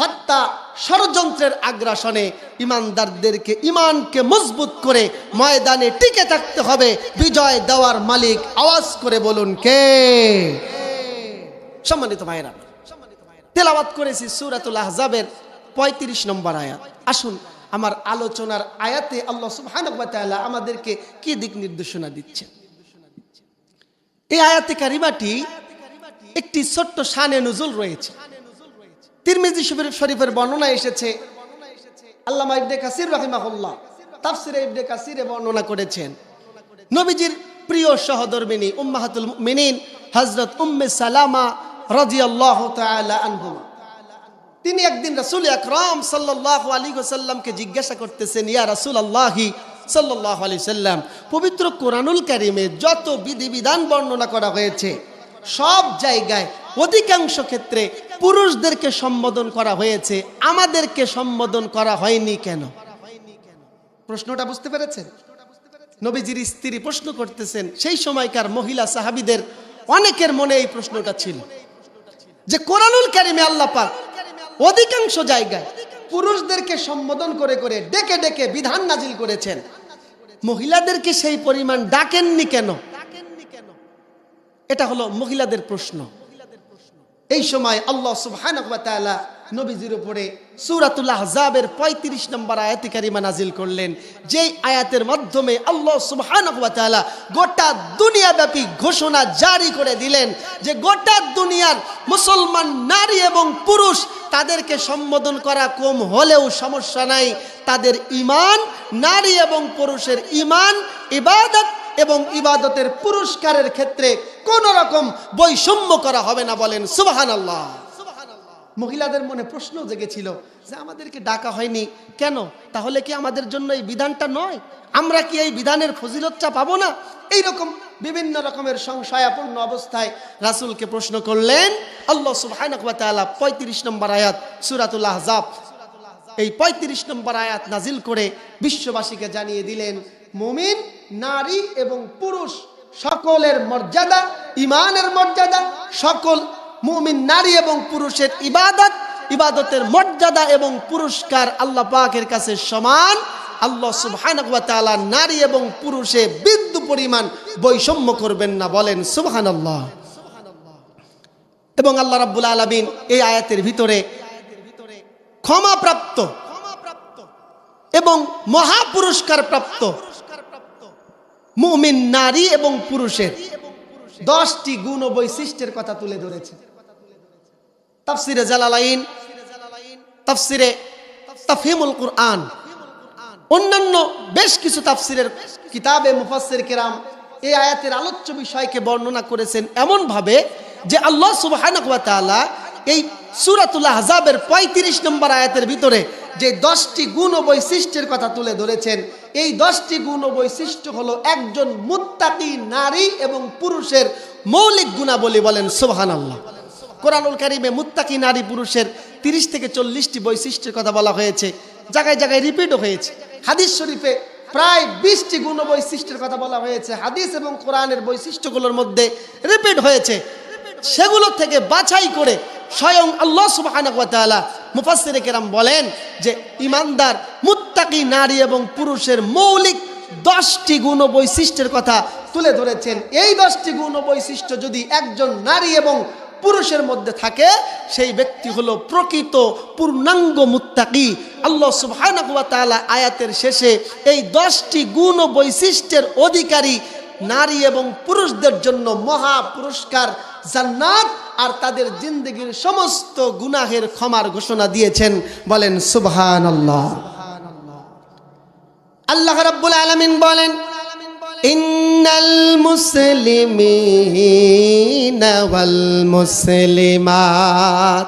হত্যা ষড়যন্ত্রের আগ্রাসনে। ইমানদারদেরকে ইমানকে মজবুত করে ময়দানে টিকে থাকতে হবে। বিজয় দেওয়ার মালিক আওয়াজ করে বলুন কে? সম্মানিত ভাইরা, তেলাওয়াত করেছি সূরাতুল আহজাবের 35 নম্বর আয়াত। আসুন আমার আলোচনার আয়াতে আল্লাহ সুবহানাহু ওয়া তাআলা আমাদেরকে কি দিক নির্দেশনা দিচ্ছেন। এই আয়াতে কারিমাটি একটি ছোট্ট শানে নুজুল রয়েছে। তিরমিজি শরীফের বর্ণনা এসেছে, আল্লামা ইবনে কাসির রাহিমাহুল্লাহ তাফসিরে ইবনে কাসিরে বর্ণনা করেছেন, নবীজির প্রিয় সহধর্মিনী উম্মাহাতুল মুমিনিন হযরত উম্মে সালামা রাদিয়াল্লাহু তাআলা আনহুমা, তিনি একদিন রাসূল আকরাম সাল্লাল্লাহু আলাইহি ওয়াসাল্লামকে জিজ্ঞাসা করতেছেন, ইয়া রাসূলুল্লাহি সাল্লাল্লাহু আলাইহি ওয়াসাল্লাম, পবিত্র কোরআনুল কারীমে যত বিধিবিধান বর্ণনা করা হয়েছে সব জায়গায় অধিকাংশ ক্ষেত্রে পুরুষদেরকে সম্বোধন করা হয়েছে, আমাদেরকে সম্বোধন করা হয়নি কেন? প্রশ্নটা বুঝতে পেরেছেন? নবীজির স্ত্রী প্রশ্ন করতেছেন। সেই সময়কার মহিলা সাহাবীদের অনেকের মনে এই প্রশ্নটা ছিল যে কোরআনুল কারীমে আল্লাহ পাক অধিকাংশ জায়গায় পুরুষদেরকে সম্বোধন করে করে ডেকে ডেকে বিধান নাজিল করেছেন, মহিলাদেরকে সেই পরিমাণ ডাকেননি কেন? এটা হলো মহিলাদের প্রশ্ন। এই সময় আল্লাহ সুবহানাহু ওয়া তাআলা নবীজির উপরে সূরাতুল আহজাবের 35 নম্বর আয়াতে কারিমা নাজিল করলেন, যেই আয়াতের মাধ্যমে আল্লাহ সুবহানাহু ওয়া তাআলা গোটা দুনিয়াব্যাপী ঘোষণা জারি করে দিলেন যে গোটা দুনিয়ার মুসলমান নারী এবং পুরুষ তাদেরকে সম্বোধন করা কম হলেও সমস্যা নাই, তাদের ঈমান, নারী এবং পুরুষের ঈমান, ইবাদত এবং ইবাদতের পুরস্কারের ক্ষেত্রে কোন রকম বৈষম্য করা হবে না। বলেন সুবহানাল্লাহ। মহিলাদের মনে প্রশ্ন জেগেছিল যে আমাদেরকে ডাকা হয়নি কেন? তাহলে কি আমাদের জন্য এই বিধানটা নয়? আমরা কি এই বিধানের ফজিলতটা পাবো না? এইরকম বিভিন্ন রকমের সংশয়াপূর্ণ অবস্থায় রাসূলকে প্রশ্ন করলেন। আল্লাহ সুবহানাহু ওয়া তাআলা 35 নম্বর আয়াত সূরাতুল আহজাব, এই 35 নম্বর আয়াত নাজিল করে বিশ্ববাসীকে জানিয়ে দিলেন, মুমিন নারী এবং পুরুষ সকলের মর্যাদা, ঈমানের মর্যাদা, সকল মুমিন নারী এবং পুরুষের ইবাদতের মর্যাদা এবং পুরস্কার আল্লাহ পাকের কাছে সমান। আল্লাহ সুবহানাহু ওয়া তাআলা নারী এবং পুরুষে বিন্দু পরিমাণ বৈষম্য করবেন না। বলেন সুবহানাল্লাহ। এবং আল্লাহ রাব্বুল আলামিন এই আয়াতের ভিতরে ক্ষমাপ্রাপ্ত এবং মহা পুরস্কার প্রাপ্ত মুমিন নারী এবং পুরুষের 10টি গুণ ও বৈশিষ্ট্যের কথা তুলে ধরেছে। তাফসিরে জালালাইন, তাফসিরে তাফহিমুল কুরআন, অন্যান্য বেশ কিছু তাফসিরের কিতাবে মুফাসসির কিরাম এই আয়াতের আলোচ্য বিষয়কে বর্ণনা করেছেন এমন ভাবে যে আল্লাহ সুবহানাহু ওয়া তাআলা এই সূরাতুল আহজাবের 35 নম্বর আয়াতের ভিতরে যে 10টি গুণ ও বৈশিষ্ট্যের কথা তুলে ধরেছেন, এই 10টি গুণ ও বৈশিষ্ট্য হলো একজন মুত্তাকি নারী এবং পুরুষের মৌলিক গুণাবলী, বলেন সুবহানাল্লাহ। কোরআনুল কারীমে মুত্তাকি নারী পুরুষের 30 থেকে 40টি বৈশিষ্ট্যের কথা বলা হয়েছে, জায়গায় জায়গায় রিপিটও হয়েছে। হাদিস শরীফে প্রায় 20টি গুণ বৈশিষ্ট্যের কথা বলা হয়েছে, হাদিস এবং কোরআনের বৈশিষ্ট্যগুলোর মধ্যে রিপিট হয়েছে। সেগুলো থেকে বাছাই করে স্বয়ং আল্লাহ সুবহানাহু ওয়া তাআলা মুফাসসিরে কেরাম বলেন যে ইমানদার মুত্তাকি নারী এবং পুরুষের মৌলিক 10টি গুণ বৈশিষ্ট্যের কথা তুলে ধরেছেন। এই 10টি গুণ বৈশিষ্ট্য যদি একজন নারী এবং পুরুষের মধ্যে থাকে, সেই ব্যক্তি হলো প্রকৃত পূর্ণাঙ্গ মুত্তাকি। আল্লাহ সুবহানাহু ওয়া তাআলা আয়াতের শেষে এই 10টি গুণ বৈশিষ্ট্যের অধিকারী নারী এবং পুরুষদের জন্য মহা পুরস্কার জান্নাত আর তাদের জিন্দেগীর সমস্ত গুনাহের ক্ষমার ঘোষণা দিয়েছেন, বলেন সুবহানাল্লাহ। আল্লাহ রাব্বুল আলামিন বলেন, ইন্নাল মুসলিমিনা ওয়াল মুসলিমাত,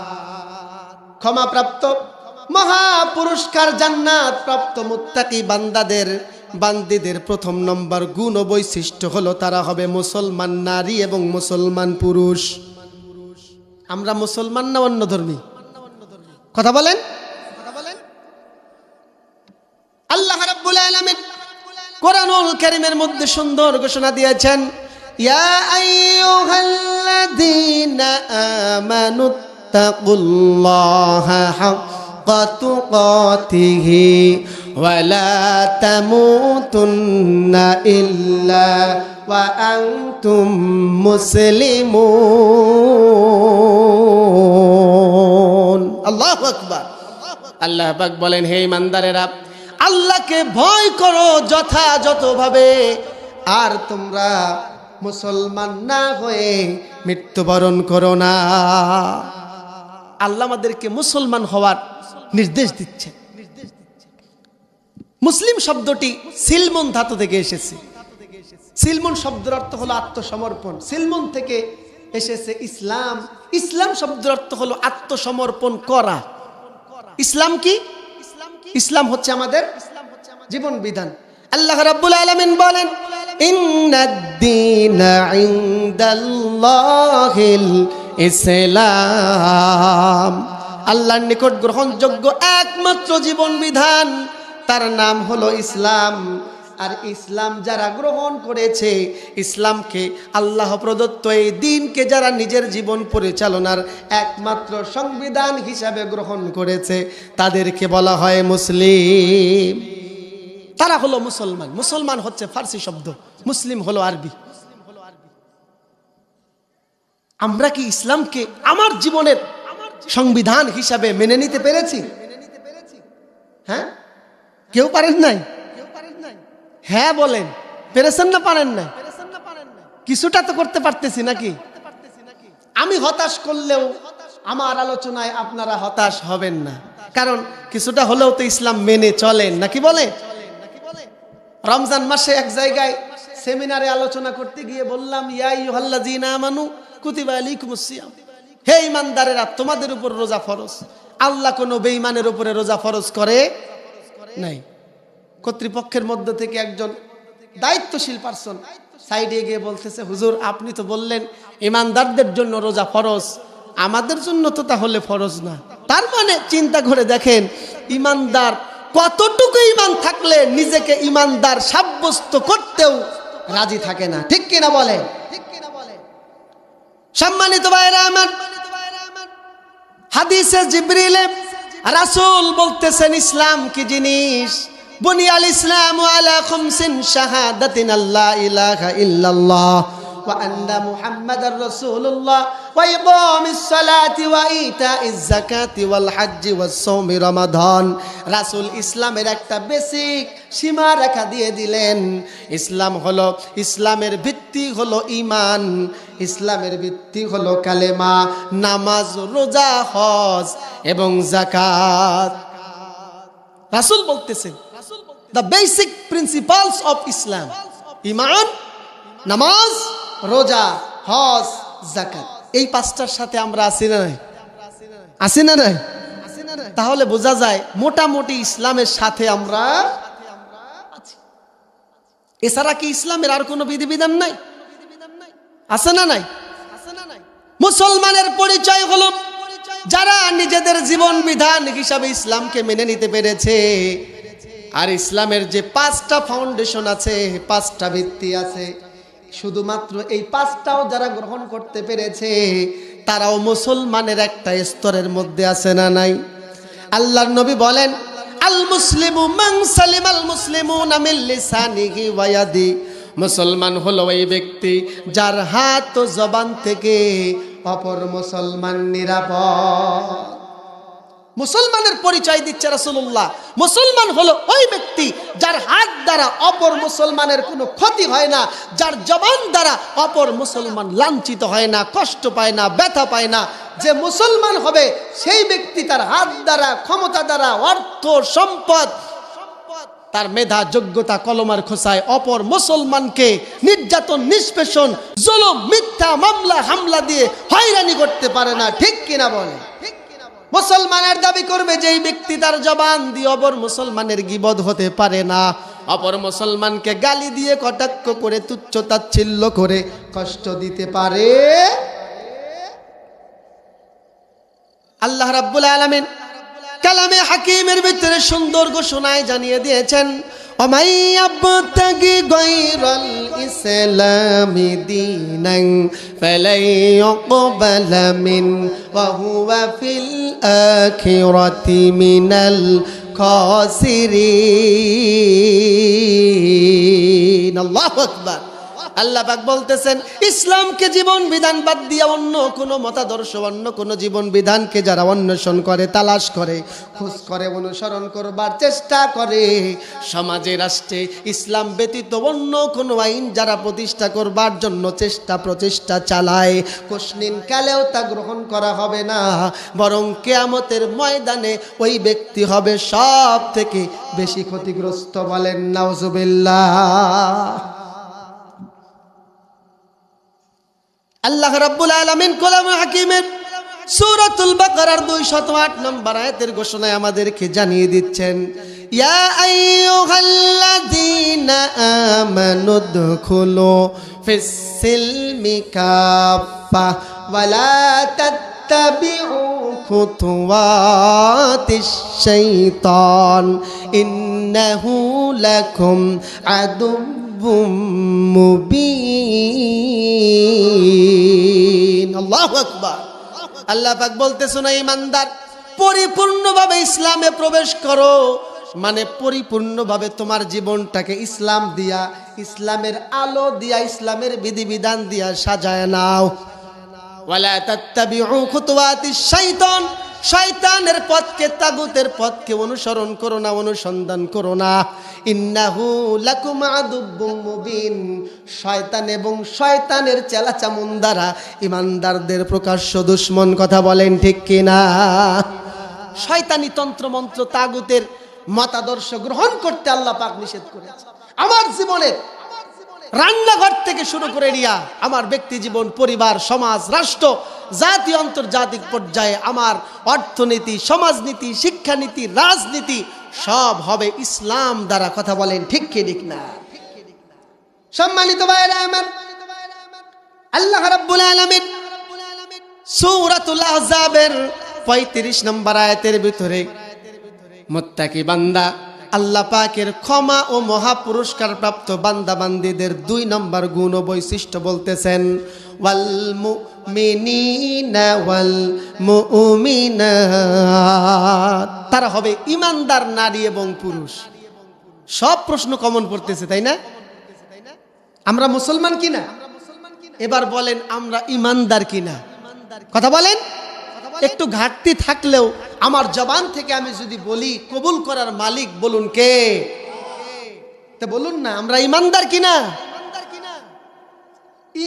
ক্ষমাপ্রাপ্ত মহা পুরস্কার জান্নাত প্রাপ্ত মুত্তাকি বান্দিদের প্রথম নম্বর গুণ ও বৈশিষ্ট্য হলো তারা হবে মুসলমান নারী এবং মুসলমান পুরুষ। আমরা মুসলমান না অন্য ধর্মী? কথা বলেন। আল্লাহ রাব্বুল আলামিন কোরআনুল কারীমের মধ্যে সুন্দর ঘোষণা দিয়েছেন, ইয়া আইয়ুহাল্লাযীনা আমানুত্তাকুল্লাহা হাক্কা তুকাতিহি ওয়া লা তামুতুন্না ইল্লা ওয়া আনতুম মুসলিমুন। আল্লাহু আকবার। আল্লাহ পাক বলেন, হে ঈমানদারেরা, আল্লাহকে ভয় করো যথাযথভাবে, আর তোমরা মুসলমান না হয়ে মৃত্যুবরণ করো না। আল্লাহ আমাদেরকে মুসলমান হওয়ার নির্দেশ দিচ্ছে। মুসলিম শব্দটি সিলমুন ধাতু থেকে এসেছে। সিলমুন শব্দের অর্থ হলো আত্মসমর্পণ। সিলমুন থেকে এসেছে ইসলাম। ইসলাম শব্দের অর্থ হলো আত্মসমর্পণ করা। ইসলাম কি? ইসলাম হচ্ছে আমাদের জীবন বিধান। আল্লাহ রাব্বুল আলামিন বলেন, ইন্নাদ-দীনা ইনদাল্লাহিল ইসলাম, আল্লাহর নিকট গ্রহণযোগ্য একমাত্র জীবন বিধান, তার নাম হলো ইসলাম। আর ইসলাম যারা গ্রহণ করেছে, ইসলামকে আল্লাহ প্রদত্ত এই দিনকে যারা নিজের জীবন পরিচালনার একমাত্র সংবিধান হিসাবে গ্রহণ করেছে, তাদেরকে বলা হয় মুসলিম। তারা হলো মুসলমান। মুসলমান হচ্ছে ফার্সি শব্দ, মুসলিম হলো আরবি। আমরা কি ইসলামকে আমার জীবনের সংবিধান হিসাবে মেনে নিতে পেরেছি? হ্যাঁ, কেউ পারেন নাই? হ্যাঁ বলেন, পেরেছেন না পারেন না? কিছুটা তো করতে পারতেছি নাকি? আমি হতাশ করলেও আমার আলোচনায় আপনারা হতাশ হবেন না, কারণ কিছুটা হলেও তো ইসলাম মেনে চলেন নাকি? বলে রমজান মাসে এক জায়গায় সেমিনারে আলোচনা করতে গিয়ে বললাম, ইয়া আইয়ুহাল্লাযীনা আমানু কুতিবা আলাইকুমুস সিয়াম, হে ঈমানদারেরা, তোমাদের উপর রোজা ফরজ। আল্লাহ কোনো বেঈমানের উপরে রোজা ফরজ করে নাই। কর্তৃপক্ষের মধ্য থেকে একজন দায়িত্বশীল পারসন সাইডে গিয়ে বলতেছে, হুজুর আপনি তো বললেন ঈমানদারদের জন্য রোজা ফরজ, আমাদের জন্য তো তাহলে ফরজ না। তার মানে চিন্তা করে দেখেন, ঈমানদার কতটুকু ঈমান থাকলে নিজেকে ঈমানদার সাব্যস্ত করতেও রাজি থাকে না, ঠিক কিনা বলে? সম্মানিত ভাইরা আমার, হাদিসে জিবরিলে রাসূল বলতেছেন ইসলাম কি জিনিস। বুনিয়াল ইসলামু আলা খামসিন শাহাদাতিন আল্লা ইলাহা ইল্লাল্লাহ ওয়া আন্না মুহাম্মাদার রাসূলুল্লাহ ওয়া ইকামিস সালাতি ওয়া ইতাইজ যাকাতি ওয়াল হজ্জি ওয়াস সাওমি রমাদান। রাসূল ইসলামের একটা বেসিক সীমারেখা দিয়ে দিলেন। ইসলাম হলো, ইসলামের ভিত্তি হলো ঈমান, ইসলামের ভিত্তি হলো কালেমা, নামাজ, রোজা, হজ এবং যাকাত। রাসূল বলতেছেন the basic principles of Islam, ঈমান, নামাজ, রোজা, হজ, যাকাত। এই পাঁচটার সাথে আমরা আছি না নাই? আছি না নাই? তাহলে বোঝা যায় মোটামুটি ইসলামের সাথে আমরা আছি। এছাড়া কি ইসলামের আর কোনো বিধিবিধান নাই? আছে না নাই? মুসলমানের পরিচয় হলো যারা নিজেদের জীবন বিধান হিসাবে ইসলামকে মেনে নিতে পেরেছে। আর ইসলামের যে 5টা ফাউন্ডেশন আছে, 5টা ভিত্তি আছে, শুধুমাত্র এই 5টাও যারা গ্রহণ করতে পেরেছে তারাও মুসলমানের একটা স্তরের মধ্যে আছে না নাই? আল্লাহর নবী বলেন, আল মুসলিমু মান সালিমাল মুসলিমুনা মিন লিসানিহি ওয়া ইয়াদি। মুসলমান হলো ওই ব্যক্তি যার হাত ও জবান থেকে অপর মুসলমান নিরাপদ। মুসলমানের পরিচয় দিচ্ছে রাসূলুল্লাহ। মুসলমান হলো ওই ব্যক্তি যার হাত দ্বারা অপর মুসলমানের কোনো ক্ষতি হয় না, যার জবান দ্বারা অপর মুসলমান লাঞ্ছিত হয় না, কষ্ট পায় না, ব্যথা পায় না। যে মুসলমান হবে সেই ব্যক্তি তার হাত দ্বারা, ক্ষমতা দ্বারা, অর্থ সম্পদ, তার মেধা যোগ্যতা কলমার খোসায় অপর মুসলমানকে নির্যাতন, নিষ্পেষণ, জুলুম, মিথ্যা মামলা হামলা দিয়ে হয়রানি করতে পারে না। ঠিক কিনা বলে? মুসলমানের দাবি করবে যেই ব্যক্তি তার জবান দিয়ে অপর মুসলমানের গীবত হতে পারে না, অপর মুসলমানকে গালি দিয়ে কটাক্ষ করে তুচ্ছ তাচ্ছিল্য করে কষ্ট দিতে পারে। আল্লাহ রাব্বুল আলামিন কালামে হাকিমের ভিতরে সুন্দর ঘোষণায় জানিয়ে দিয়েছেন, ওমাই ইয়াবতাগি গায়রাল ইসলামি দীনান ফালাই ইউকবালা মিন ওয়া হুয়া ফিল আখিরাতি মিনাল খাসিরিন। আল্লাহু আকবার। আল্লাহ পাক বলতেছেন, ইসলামকে জীবন বিধান বাদ দিয়ে অন্য কোনো মতাদর্শ, অন্য কোনো জীবন বিধানকে যারা অন্বেষণ করে, তালাশ করে, খোঁজ করে, অনুসরণ করবার চেষ্টা করে, সমাজে রাষ্ট্রে ইসলাম ব্যতীত অন্য কোনো আইন যারা প্রতিষ্ঠা করবার জন্য প্রচেষ্টা চালায়, কোশনিন কালেও তা গ্রহণ করা হবে না, বরং কিয়ামতের ময়দানে ওই ব্যক্তি হবে সব থেকে বেশি ক্ষতিগ্রস্ত। বলেন নাউজুবিল্লাহ। আল্লাহ রাব্বুল আলামিন কালামে হাকিমের সূরাতুল বাকারার 208 নম্বর আয়াতের ঘোষণায় আমাদেরকে জানিয়ে দিচ্ছেন, ইয়া আইয়ুহাল্লাযীনা আমানু দুখুলু ফিস সিলমি কাফা ওয়া লা তাত্তাবিউ খুতুওয়াতিশ শাইতান ইন্নাহু লাকুম আদুউম মুবিন। আল্লাহু আকবার। আল্লাহ পাক বলতেছেন, ঈমানদার পরিপূর্ণভাবে ইসলামে প্রবেশ করো, মানে পরিপূর্ণভাবে তোমার জীবনটাকে ইসলাম দিয়া, ইসলামের আলো দিয়া, ইসলামের বিধিবিধান দিয়া সাজায় নাও। ওয়ালা তাত্তাবিউ খুতুওয়াতিশ শাইতান, শয়তানের পথকে, তাগুতের পথকে অনুসরণ করো না, অনুসন্ধান করো না। ইন্নাহু লাকুম আদুউম মুবিন, শয়তান এবং শয়তানের চেলাচামুন্দারা ঈমানদারদের প্রকাশ্য দুশমন। কথা বলেন ঠিক কিনা? শয়তানি তন্ত্রমন্ত্র, তাগুতের মতাদর্শ গ্রহণ করতে আল্লাহ পাক নিষেধ করেছে। আমার জীবনের রান্নাঘর থেকে শুরু করে নিয়া আমার ব্যক্তি জীবন, পরিবার, সমাজ, রাষ্ট্র, জাতি, আন্তর্জাতিক পর্যায়ে আমার অর্থনীতি, সমাজনীতি, শিক্ষানীতি, রাজনীতি সব হবে ইসলাম দ্বারা। কথা বলেন ঠিক কি ঠিক না? সম্মানিত ভাইরা আমার, আল্লাহ রাব্বুল আলামিন সূরাতুল আহজাবের 35 নম্বর আয়াতের ভিতরে মুত্তাকি বান্দা, আল্লাহ পাকের ক্ষমা ও মহা পুরস্কার প্রাপ্ত বান্দা বান্দীদের 2 নম্বর গুণ ও বৈশিষ্ট্য বলতেছেন, ওয়াল মুমিনিনা ওয়াল মুমিনাত, তারা হবে ঈমানদার নারী এবং পুরুষ। সব প্রশ্ন কমন পড়তেছে, তাই না? আমরা মুসলমান কিনা? এবার বলেন আমরা ঈমানদার কিনা? কথা বলেন। একটু ঘাটতি থাকলেও আমার জবান থেকে আমি যদি বলি, কবুল করার মালিক বলুন কে? তা বলুন না, আমরা ঈমানদার কিনা?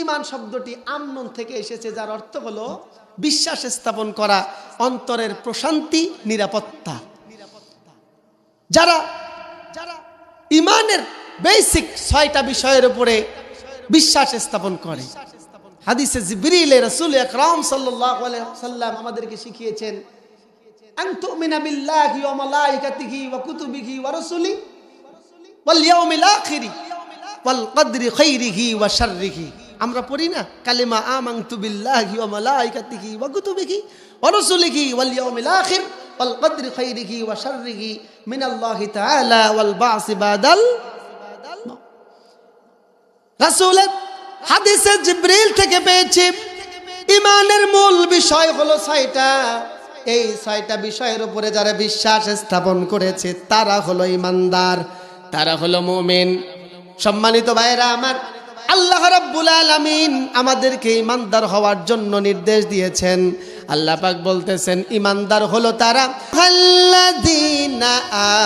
ঈমান শব্দটি আমনুন থেকে এসেছে, যার অর্থ হলো বিশ্বাস স্থাপন করা, অন্তরের প্রশান্তি, নিরাপত্তা। যারা ঈমানের বেসিক 6টা বিষয়ের উপরে বিশ্বাস স্থাপন করে, হাদিসে জিবরিল রাসূল আকরাম সাল্লাল্লাহু আলাইহি ওয়াসাল্লাম আমাদেরকে শিখিয়েছেন, আন তুমিনা বিল্লাহি ওয়া মালাইকাতিহি ওয়া কুতুবিহি ওয়া রাসূলি ওয়াল ইয়াউমিল আখিরি ওয়াল কদরি খাইরিহি ওয়া শাররিহি আমরা পড়ি না কালিমা আমানতু বিল্লাহি ওয়া মালাইকাতিহি ওয়া কুতুবিহি ওয়া রাসূলিহি ওয়াল ইয়াউমিল আখির ওয়াল কদরি খাইরিহি ওয়া শাররিহি মিনাল্লাহি তাআলা ওয়াল বা'সি বাদাল। রাসূলের হাদিসে জিবরিল থেকে পেয়েছি ঈমানের মূল বিষয় হলো 6টা। এই 6টা বিষয়ের উপরে যারা বিশ্বাস স্থাপন করেছে তারা হলো ঈমানদার, তারা হলো মুমিন। সম্মানিত ভাইরা আমার, আল্লাহ রাব্বুল আলামিন আমাদেরকে ঈমানদার হওয়ার জন্য নির্দেশ দিয়েছেন। আল্লাহ পাক বলতেছেন ঈমানদার হলো তারা আল্লাযীনা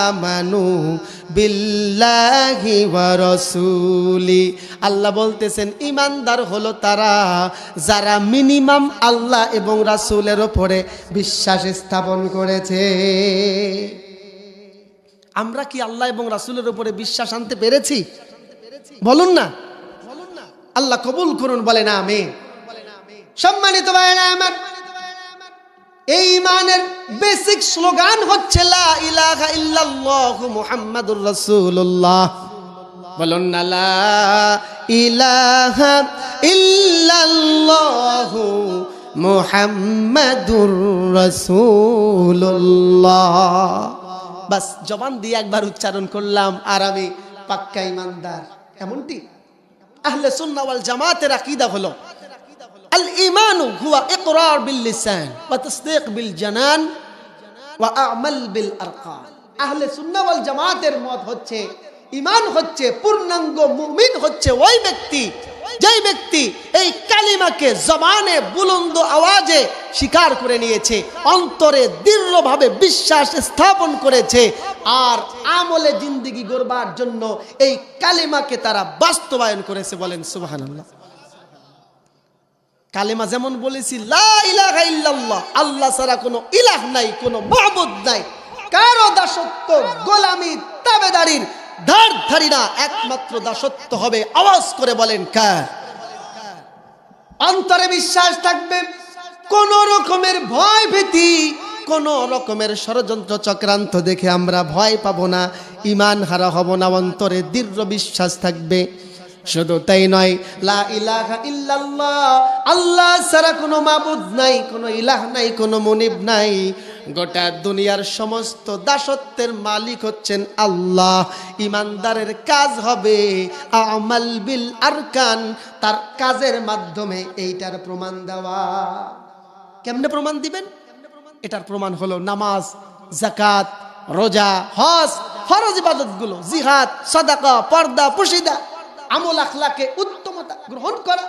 আমানু বিল্লাহি ওয়া রাসূলি। আল্লাহ বলতেছেন ঈমানদার হলো তারা যারা মিনিমাম আল্লাহ এবং রাসূলের উপরে বিশ্বাস স্থাপন করেছে। আমরা কি আল্লাহ এবং রাসূলের উপরে বিশ্বাস আনতে পেরেছি? বলুন না, আল্লাহ কবুল করুন, বলেন আমিন। সম্মানিত ভাইরা আমার, এই ঈমানের বেসিক স্লোগান হচ্ছে লা ইলাহা ইল্লাল্লাহু মুহাম্মাদুর রাসূলুল্লাহ। বলুন না লা ইলাহা ইল্লাল্লাহু মুহাম্মাদুর রাসূলুল্লাহ। বাস জবান দিয়ে একবার উচ্চারণ করলাম আর আমি পাক্কা ঈমানদার। এমনটি আহলে সুন্নাহ ওয়াল জামাতের আকীদা হলো আল ঈমানু হুয়া ইকরার বিল লিসান ওয়া তাসদীক বিল জানান ওয়া আমাল বিল আরকান। আহলে সুন্নাহ ওয়াল জামাতের মত হচ্ছে ঈমান হচ্ছে পূর্ণাঙ্গ মুমিন হচ্ছে ওই ব্যক্তি যেই ব্যক্তি এই কালিমাকে জবানে বুলন্দ আওয়াজে স্বীকার করে নিয়েছে, অন্তরে দৃঢ়ভাবে বিশ্বাস স্থাপন করেছে আর আমলে জিন্দেগি গড়বার জন্য এই কালিমাকে তারা বাস্তবায়ন করেছে। বলেন সুবহানাল্লাহ। কালিমা যেমন বলেছি লা ইলাহা ইল্লাল্লাহ, আল্লাহ ছাড়া কোনো ইলাহ নাই, কোনো মাবুদ নাই, কারো দাসত্ব গোলামি তাবেদারির ধারধারি না, একমাত্র দাসত্ব হবে। আওয়াজ করে বলেন কার? অন্তরে বিশ্বাস থাকবে, কোন রকমের ভয় ভীতি, কোন রকমের ষড়যন্ত্র চক্রান্ত দেখে আমরা ভয় পাবো না, ঈমান হারা হব না, অন্তরে দৃঢ় বিশ্বাস থাকবে। শুধু তাই নয়, লা ইলাহা ইল্লাল্লাহ, আল্লাহ ছাড়া কোনো মাবুদ নাই, কোনো ইলাহ নাই, কোনো মুনিব নাই, গোটা দুনিয়ার সমস্ত দাসত্বের মালিক হচ্ছেন আল্লাহ। ইমানদারের কাজ হবে আমাল বিল আরকান, তার কাজের মাধ্যমে এইটার প্রমাণ দেওয়া। কেমনে প্রমাণ দিবেন? এটার প্রমাণ হলো নামাজ, যাকাত, রোজা, হজ, ফরজ ইবাদতগুলো, জিহাদ, সাদাকা, পর্দা, পুশিদা, আমল আখলাকে উত্তমতা গ্রহণ করা,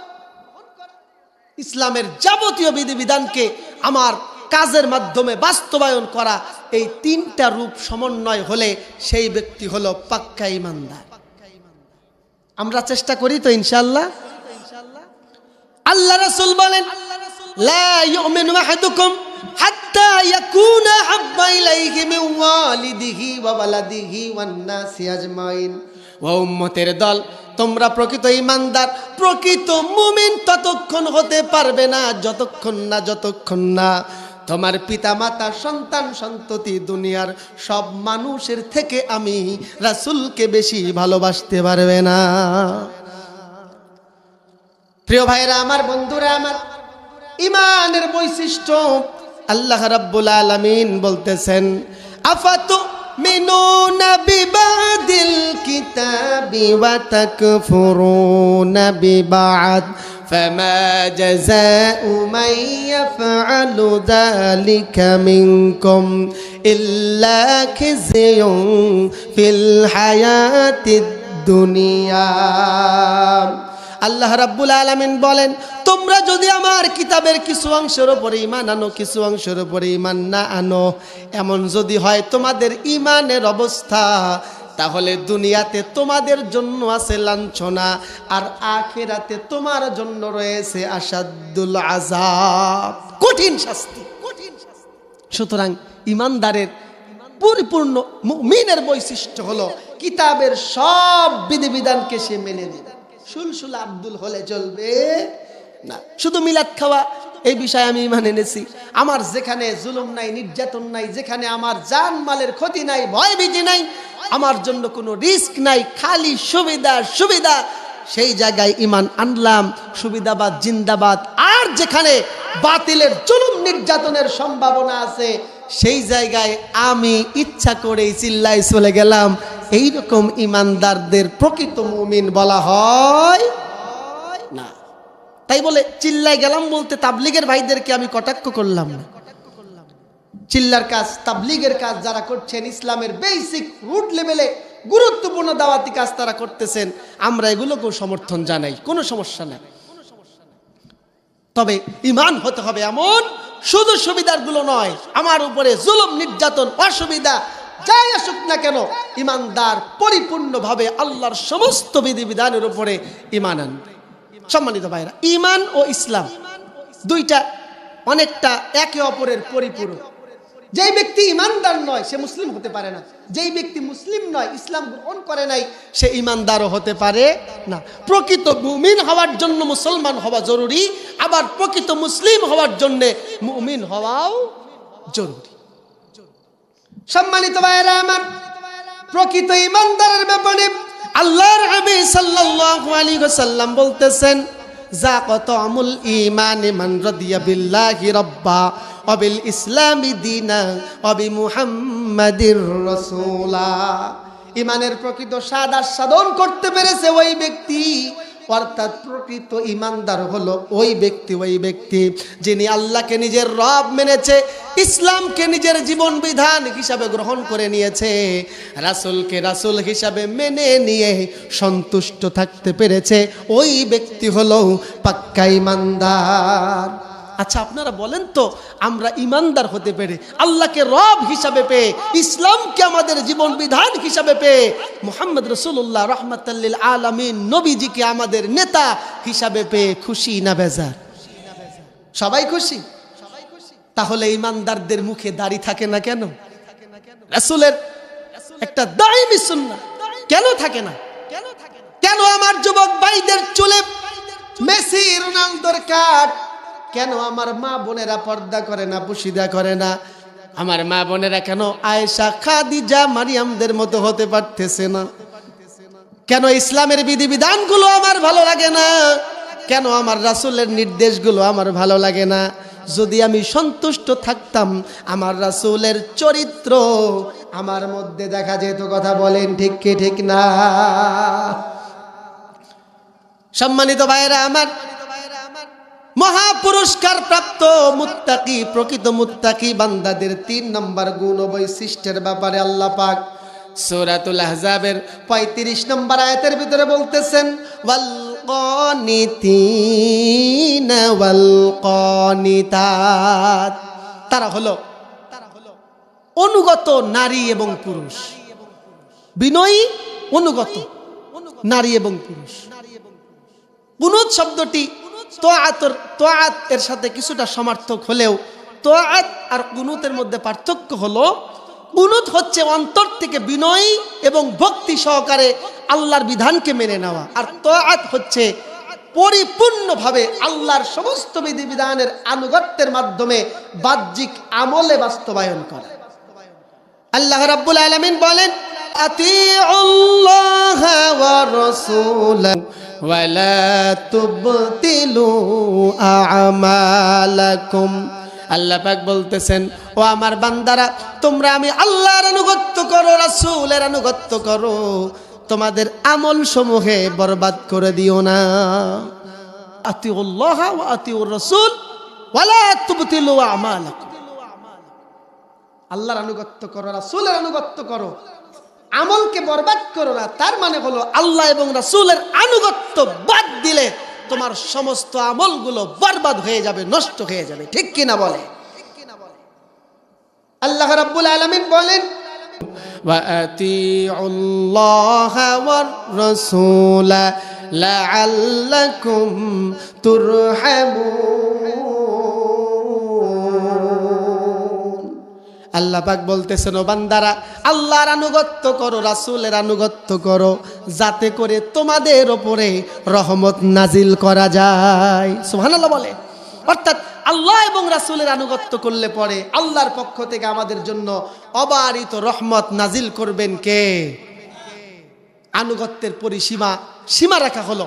ইসলামের যাবতীয় বিধিবিধানকে আমার কাজের মাধ্যমে বাস্তবায়ন করা। এই 3টা রূপ সমন্বয় হলে সেই ব্যক্তি হলো পাক্কা ঈমানদার। আমরা চেষ্টা করি তো ইনশাআল্লাহ। আল্লাহ রাসূল বলেন লা ইউমিনু আহাদুকুম হাত্তা ইয়াকুনা হাব্বা ইলাইহি মিন ওয়ালিদিহি ওয়া ওয়ালাদিহি ওয়ান নাসি আজমাইন। ও উম্মতের দল, তোমরা প্রকৃত ঈমানদার, প্রকৃত মুমিন ততক্ষণ হতে পারবে না যতক্ষণ না তোমার পিতা মাতা, সন্তান সন্ততি, দুনিয়ার সব মানুষের থেকে আমি রাসূলকে বেশি ভালোবাসতে পারবে না। প্রিয় ভাইরা আমার, বন্ধুরা আমার, ঈমানের বৈশিষ্ট্য আল্লাহ রাব্বুল আলামিন বলতেছেন আফাতু মিনুনা বিবাদিল কিতাবি ওয়া তাকফুরুনা বিবাদ ফামা জাযাউ মান ইয়াফআলু যালিকা মিনকুম ইল্লা খিzyun ফিল হায়াতিদ দুনিয়া। আল্লাহ রাব্বুল আলামিন বলেন, তোমরা যদি আমার কিতাবের কিছু অংশের উপরে ঈমান আনো, কিছু অংশের উপরে ঈমান না আনো, এমন যদি হয় তোমাদের ঈমানের অবস্থা, তাহলে দুনিয়াতে তোমাদের জন্য আছে লাঞ্ছনা আর আখিরাতে তোমার জন্য রয়েছে আসাদুল আযাব, কঠিন শাস্তি। সুতরাং ঈমানদারের পরিপূর্ণ মুমিনের বৈশিষ্ট্য হলো কিতাবের সব বিধিবিধানকে সে মেনে নেবে। সুলসুল আব্দুল হলে চলবে না। শুধু মিলাদ খাওয়া এই বিষয়ে আমি ঈমান এনেছি, আমার যেখানে জুলুম নাই, নির্যাতন নাই, যেখানে আমার জান মালের ক্ষতি নাই, ভয় ভীতি নাই, আমার জন্য কোনো রিস্ক নাই, খালি সুবিধা সুবিধা, সেই জায়গায় ঈমান আনলাম, সুবিধাবাদ জিন্দাবাদ। আর যেখানে বাতিলের জুলুম নির্যাতনের সম্ভাবনা আছে সেই জায়গায় আমি ইচ্ছা করেই চিল্লাই চলে গেলাম। এইরকম ঈমানদারদের প্রকৃত মুমিন বলা হয় না। তাই বলে চিল্লাই গেলাম বলতে তাবলীগের ভাইদেরকে আমি কটাক্ষ করলাম না। চিল্লার কাজ, তাবলীগের কাজ যারা করছেন, ইসলামের বেসিক রুট লেভেলে গুরুত্বপূর্ণ দাওয়াতি কাজ তারা করতেছেন, আমরা এগুলোকেও সমর্থন জানাই, কোনো সমস্যা নাই। তবে ঈমান হতে হবে এমন, শুধু সুবিধাগুলো নয়, আমার উপরে জুলুম নির্যাতন অসুবিধা যাই আসুক না কেন, ঈমানদার পরিপূর্ণভাবে আল্লাহর সমস্ত বিধিবিধানের উপরে ঈমান আনবে। সম্মানিত ভাইরা, ঈমান ও ইসলাম দুইটা অনেকটা একে অপরের পরিপূরক। যেই ব্যক্তি ঈমানদার নয় সে মুসলিম হতে পারে না, যেই ব্যক্তি মুসলিম নয়, ইসলাম গ্রহণ করে নাই, সে ঈমানদারও হতে পারে না। প্রকৃত মুমিন হওয়ার জন্য মুসলমান হওয়া জরুরি, আবার প্রকৃত মুসলিম হওয়ার জন্য মুমিন হওয়াও জরুরি। সম্মানিত ভাইরা আমার, প্রকৃত ঈমানদারের ব্যাপারে আল্লাহর হাবিব সাল্লাল্লাহু আলাইহি ওয়াসাল্লাম বলতেছেন, যাকাতুল ঈমানি মান রাদিয়া বিল্লাহি রাব্বা ওয়া বিল ইসলামি দীনা ওয়া বি মুহাম্মাদির রাসূলা। ঈমানের প্রকৃত স্বাদ আস্বাদন করতে পেরেছে ওই ব্যক্তি, অর্থাৎ প্রকৃত ঈমানদার হলো ওই ব্যক্তি যিনি আল্লাহকে নিজের রব মেনেছে, ইসলামকে নিজের জীবন বিধান হিসাবে গ্রহণ করে নিয়েছে, রাসূলকে রাসূল হিসাবে মেনে নিয়ে সন্তুষ্ট থাকতে পেরেছে, ওই ব্যক্তি হলো পাক্কা ঈমানদার। আচ্ছা আপনারা বলেন তো, আমরা ঈমানদার হতে পেরে, আল্লাহকে রব হিসাবে পেয়ে, ইসলামকে আমাদের জীবন বিধান হিসাবে পেয়ে, মুহাম্মদ রাসূলুল্লাহ রাহমাতাল লিল আলামিন নবীজিকে আমাদের নেতা হিসাবে পেয়ে খুশি না বেজার? সবাই খুশি। তাহলে ঈমানদারদের মুখে দাড়ি থাকে না কেন? রাসূলের একটা দাইমি সুন্নাহ কেন থাকে না? কেন আমার যুবক ভাইদের চুলে মেসি রোনালদোর কাট? কেন আমার মা বোনেরা পর্দা করে না, পুশিদা করে না? আমার মা বোনেরা কেন আয়েশা, খাদিজা, মারিয়ামদের মতো হতে পারতেছে না? কেন ইসলামের বিধিবিধানগুলো আমার ভালো লাগে না? কেন আমার রাসূলের নির্দেশগুলো আমার ভালো লাগে না? যদি আমি সন্তুষ্ট থাকতাম, আমার রাসূলের চরিত্র আমার মধ্যে দেখা যেত। কথা বলেন ঠিক কি ঠিক না? সম্মানিত ভাইরা আমার, মহাপুরস্কার প্রাপ্ত মুত্তাকি, প্রকৃত মুত্তাকি বান্দাদের 3 নম্বর গুণ ও বৈশিষ্ট্যের ব্যাপারে আল্লাহ পাক সূরাতুল আহজাবের 35 নম্বর আয়াতের ভিতরে বলতেছেন, ওয়াল কানিতিনা ওয়াল কানিতাত। তারা হলো অনুগত নারী এবং পুরুষ, বিনয়ী অনুগত নারী এবং পুরুষ। কুনুত শব্দটি তোয়াত এর সাথে কিছুটা সমার্থক হলেও তোয়াত আর কুনুতের মধ্যে পার্থক্য হলো, কুনুত হচ্ছে অন্তর থেকে বিনয় এবং ভক্তি সহকারে আল্লাহর বিধানকে মেনে নেওয়া, আর তোয়াত হচ্ছে পরিপূর্ণভাবে আল্লাহর সমস্ত বিধিবিধানের আনুগত্যের মাধ্যমে বাহ্যিক আমলে বাস্তবায়ন করা। আল্লাহ রাব্বুল আলামিন বলেন, আতিউল্লাহা ওয়া রাসূলাহু ওয়ালা তুবতিলু আমালাকুম। আল্লাহ পাক বলতেছেন, ও আমার বান্দারা, তোমরা আমি আল্লাহর আনুগত্য করো, রাসূলের আনুগত্য করো, তোমাদের আমল সমূহে বরবাদ করে দিও না। আতিউল্লাহ ওয়া আতিউর রাসূল ওয়ালা তুবতিলু আমালাকুম। আল্লাহর আনুগত্য করো, রাসূলের আনুগত্য করো, আমলকে বরবাদ করো না। তার মানে হলো আল্লাহ এবং রাসূলের আনুগত্য বাদ দিলে তোমার সমস্ত আমলগুলো বরবাদ হয়ে যাবে, নষ্ট হয়ে যাবে। ঠিক কিনা বলে? আল্লাহ রাব্বুল আলামিন বলেন, ওয়া আতিউল্লাহা ওয়ার রাসূলা লাআল্লাকুম তুরহামুন। আল্লাহ পাক বলতেছেন, ও বান্দারা, আল্লাহর আনুগত্য করো, রাসূলের আনুগত্য করো, যাতে করে তোমাদের উপরে রহমত নাজিল করা যায়। সুবহানাল্লাহ বলে। অর্থাৎ আল্লাহ এবং রাসূলের আনুগত্য করলে পরে আল্লাহর পক্ষ থেকে আমাদের জন্য অবারিত রহমত নাজিল করবেন কে? আনুগত্যের পরিসীমা সীমা রাখা হলো।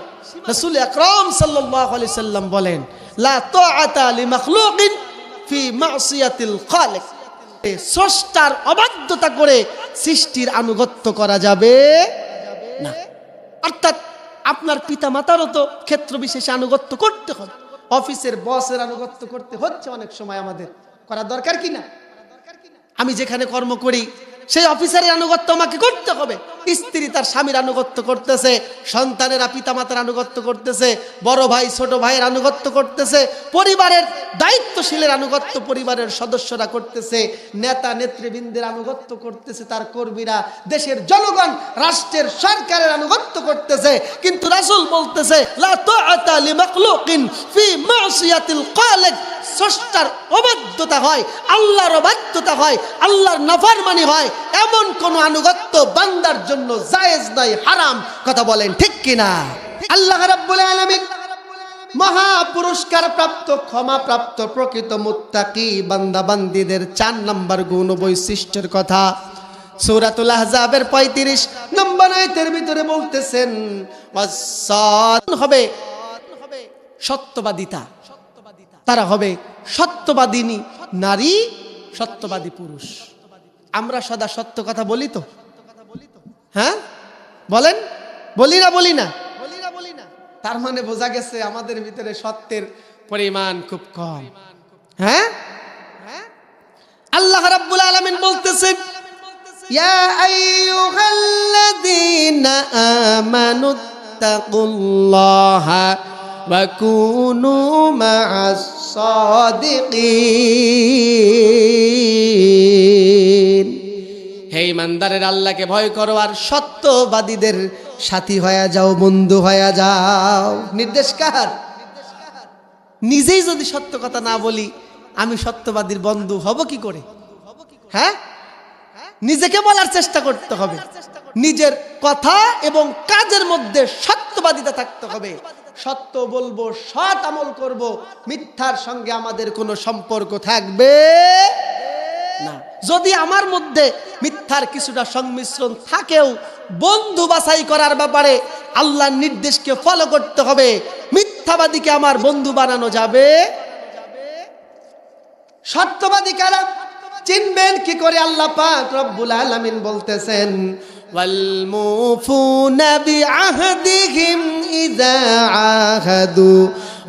রাসূল আকরাম সাল্লাল্লাহু আলাইহি সাল্লাম বলেন, লা তাআতা লিমাখলুকিন ফি মাসিয়াতিল খালিক, স্রষ্টার অবাধ্যতা করে সৃষ্টির আনুগত্য করা যাবে না। অর্থাৎ আপনার পিতামাতারও তো ক্ষেত্র বিশেষে আনুগত্য করতে হবে। অফিসের বসের আনুগত্য করতে হচ্ছে অনেক সময়, আমাদের করা দরকার কি না? আমি যেখানে কর্ম করি সেই অফিসারের আনুগত্য আমাকে করতে হবে। স্ত্রী তার স্বামীর আনুগত্য করতেছে, সন্তানেরা পিতামাতার আনুগত্য করতেছে, বড় ভাই ছোট ভাইয়ের আনুগত্য করতেছে, পরিবারের দায়িত্বশীলের আনুগত্য পরিবারের সদস্যরা করতেছে, নেতা নেতৃবৃন্দের আনুগত্য করতেছে তার কর্মীরা, দেশের জনগণ রাষ্ট্রের সরকারের আনুগত্য করতেছে। কিন্তু রাসূল বলতেছে, লা তাআতা লিমাখলুকিন ফি মাসিয়াতিল খালিক, স্রষ্টার অবাধ্যতা হয়, আল্লাহর অবাধ্যতা হয়, আল্লাহর নাফরমানি হয়, এমন কোন আনুগত্য বান্দার জন্য জায়েজ নাই, হারাম। কথা বলেন ঠিক কিনা? আল্লাহ রাব্বুল আলামিন মহা পুরস্কার প্রাপ্ত, ক্ষমা প্রাপ্ত প্রকৃত মুত্তাকি বান্দা বান্দীদের 4 নম্বর গুণ বৈশিষ্ট্যের কথা সূরাতুল আহজাবের 35 নম্বর আয়াতের ভিতরে বলতেছেন, হবে সত্যবাদিতা, তারা হবে সত্যবাদিনী নারী, সত্যবাদী পুরুষ। আমরা সদা সত্য কথা বলি তো? হ্যাঁ বলেন, বলি না? বলি না? তার মানে বোঝা গেছে আমাদের ভিতরে সত্যের পরিমাণ খুব কম। হ্যাঁ, আল্লাহ রাব্বুল আলামিন বলতেছেন, ইয়া আইয়ুহাল্লাযীনা আমানুত্তাকুল্লাহা ওয়া কুনু মা'আস সাদিকিন, হে ইমানদারের আল্লাহকে ভয় করো আর সত্যবাদীদের সাথী হয়ে যাও, বন্ধু হয়ে যাও। নির্দেশ কার? নিজেই যদি সত্য কথা না বলি আমি সত্যবাদীর বন্ধু হব কি করে? হ্যাঁ, নিজেকে বলার চেষ্টা করতে হবে, নিজের কথা এবং কাজের মধ্যে সত্যবাদিতা থাকতে হবে। সত্য বলবো, সৎ আমল করব, মিথ্যার সঙ্গে আমাদের কোনো সম্পর্ক থাকবে না। যদি আমার মধ্যে মিথ্যার কিছুটা সংমিশ্রণ থাকেও, বন্ধু বাছাই করার ব্যাপারে আল্লাহর নির্দেশকে ফলো করতে হবে। মিথ্যাবাদীকে আমার বন্ধু বানানো যাবে। সত্যবাদী কারা চিনবেন কি করে? আল্লাহ পাক রব্বুল আলামিন বলতেছেন, ওয়াল মুফুনা বিআহদিহিম ইযা আহাদু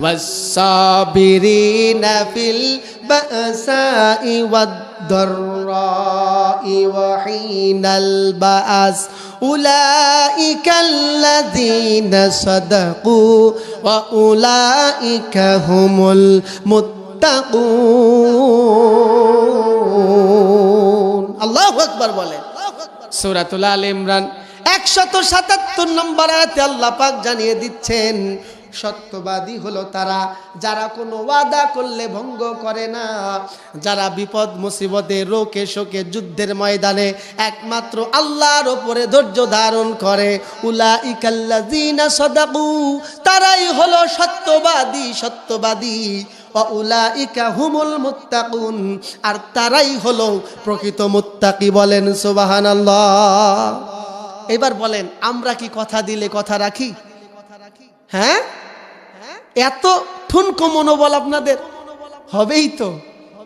ওয়াস-সাবিরিনা ফিল বাসাই ওয়াদ-দাররাই ওয়া হিনাল বাআস উলাইকাল্লাযীনা সাদাকু ওয়া উলাইকা হুমুল মুত্তাকুন। আল্লাহু আকবার বলেন। সূরাতুল আল ইমরান 177 নম্বর আয়াতে আল্লাহ পাক জানিয়ে দিচ্ছেন, সত্যবাদী হলো তারা যারা কোনো ওয়াদা করলে ভঙ্গ করে না, যারা বিপদ মুসিবতে রোকে শোকে যুদ্ধের ময়দানে একমাত্র আল্লাহর উপরে ধৈর্য ধারণ করে। উলাইকাল্লাযীনা সাদাকু, তারাই হলো সত্যবাদী। উলাইকা হুমুল মুত্তাকুন, আর তারাই হলো প্রকৃত মুত্তাকি। বলেন সুবহানাল্লাহ। এবার বলেন, আমরা কি কথা দিলে কথা রাখি? হ্যাঁ, এত ঠুনকো মনোবল আপনাদের হবেই তো।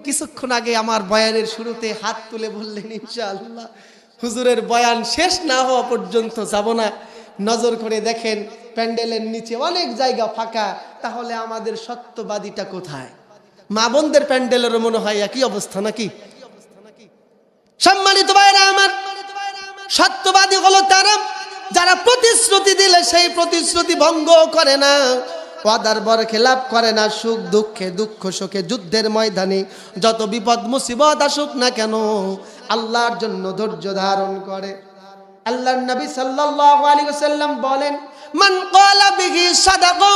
কিছুক্ষণ আগে আমার বয়ানের শুরুতে হাত তুলে বললেন, ইনশাআল্লাহ হুজুরের বয়ান শেষ না হওয়া পর্যন্ত যাব না। নজর করে দেখেন প্যান্ডেলের নিচে অনেক জায়গা ফাঁকা, তাহলে আমাদের সত্যবাদীটা কোথায়? মা বোনদের প্যান্ডেলেরও মনে হয় একই অবস্থা নাকি? সম্মানিত ভাইরা আমার, সত্যবাদী হলো তারা যারা প্রতিশ্রুতি দিলে সেই প্রতিশ্রুতি ভঙ্গ করে না, ওয়াদার বরখেলাপ করে না, সুখ দুঃখে দুঃখ সুখে যুদ্ধের ময়দানে যত বিপদ মুসিবত আসুক না কেন আল্লাহর জন্য ধৈর্য ধারণ করে। আল্লাহর নবী সাল্লাল্লাহু আলাইহি ওয়াসাল্লাম বলেন, মান ক্বালা বিহি সাদাকা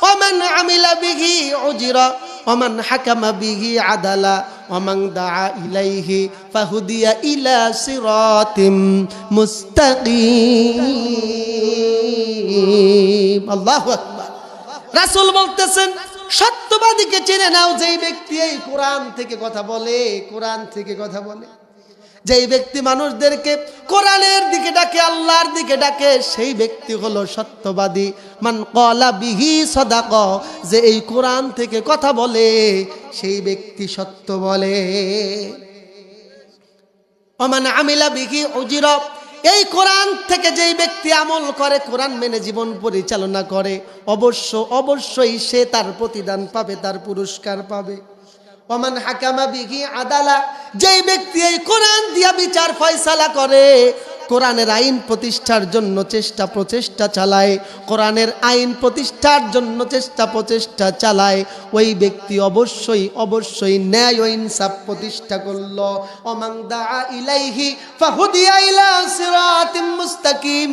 ওয়া মান আমিলা বিহি উজরা ওয়া মান হাকামা বিহি আদালা ওয়া মান দাআ ইলাইহি ফাহুদিয়া ইলা সিরাতিম মুস্তাকিম। আল্লাহু আকবার। রাসূল বলতেছেন, সত্যবাদীকে চিনে নাও যেই ব্যক্তি এই কোরআন থেকে কথা বলে, কোরআন থেকে কথা বলে। যেই ব্যক্তি মানুষদেরকে কোরআনের দিকে ডাকে, আল্লাহর দিকে ডাকে, সেই ব্যক্তি হলো সত্যবাদী। মান ক্বালা বিহি সাদাক, যে এই কোরআন থেকে কথা বলে সেই ব্যক্তি সত্য বলে। ওমান আমিলা বিহি উজিরা, এই কোরআন থেকে যেই ব্যক্তি আমল করে, কোরআন মেনে জীবন পরিচালনা করে, অবশ্যই সে তার প্রতিদান পাবে, তার পুরস্কার পাবে। ওমান হাকামা বিহি আদালা, যেই ব্যক্তি এই কোরআন দিয়া বিচার ফয়সালা করে, কোরআনের আইন প্রতিষ্ঠার জন্য প্রচেষ্টা চালায়, কোরআনের আইন প্রতিষ্ঠার জন্য প্রচেষ্টা চালায়, ওই ব্যক্তি অবশ্যই ন্যায় ও ইনসাফ প্রতিষ্ঠা করল। ওমান দাআ ইলাইহি ফাহুদিয়া ইলা সিরাতিম মুস্তাকিম,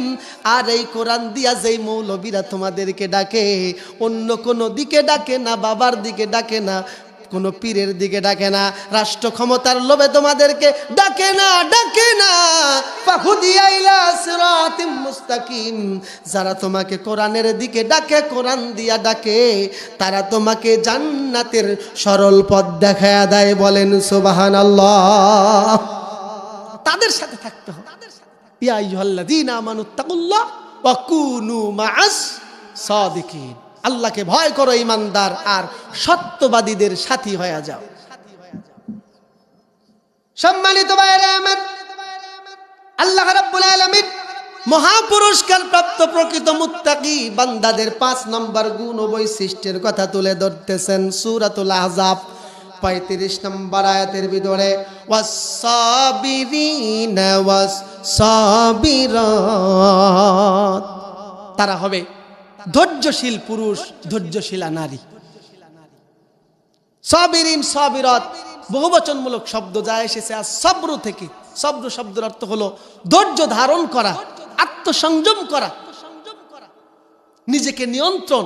আর এই কোরআন দিয়া যেই মৌলবীরা তোমাদেরকে ডাকে, অন্য কোনো দিকে ডাকে না, বাবার দিকে ডাকে না, কোনো পীরের দিকে ডাকে না, রাষ্ট্র ক্ষমতার লোভে তোমাদেরকে ডাকে না। ফাহুদিয়া ইলা সিরাতিম মুস্তাকিম, যারা তোমাকে কোরআনের দিকে ডাকে, কোরআন দিয়া ডাকে, তারা তোমাকে জান্নাতের সরল পথ দেখায়া দেয়। বলেন সুবহানাল্লাহ। তাদের সাথে থাকতে হবে। ইয়া আইয়ুহাল্লাযীনা আমানুত্তাকুল্লাহ ওয়া কুনু মাআস সাদিকিন, আল্লাহকে ভয় করো ঈমানদার, আর সত্যবাদীদের সাথী হয়ে যাও। সম্মানিত ভাইরা আমার, আল্লাহ রাব্বুল আলামিন মহাপুরস্কার প্রাপ্ত প্রকৃত মুত্তাকি বান্দাদের 5 নম্বর গুণ ও বৈশিষ্ট্যের কথা তুলে ধরতেছেন সূরাতুল আহজাব 35 নম্বর আয়াতের ভিতরে। ওয়াস-সাবিরিনা ওয়াস-সাবিরাত, তারা হবে ধৈর্যশীল পুরুষ, ধৈর্যশীলা নারী। সাবিরিন সাবিরাত বহুবচনমূলক শব্দ যা এসেছে আর সবর থেকে। সবর শব্দের অর্থ হলো ধৈর্য ধারণ করা, আত্মসংযম করা, নিজেকে নিয়ন্ত্রণ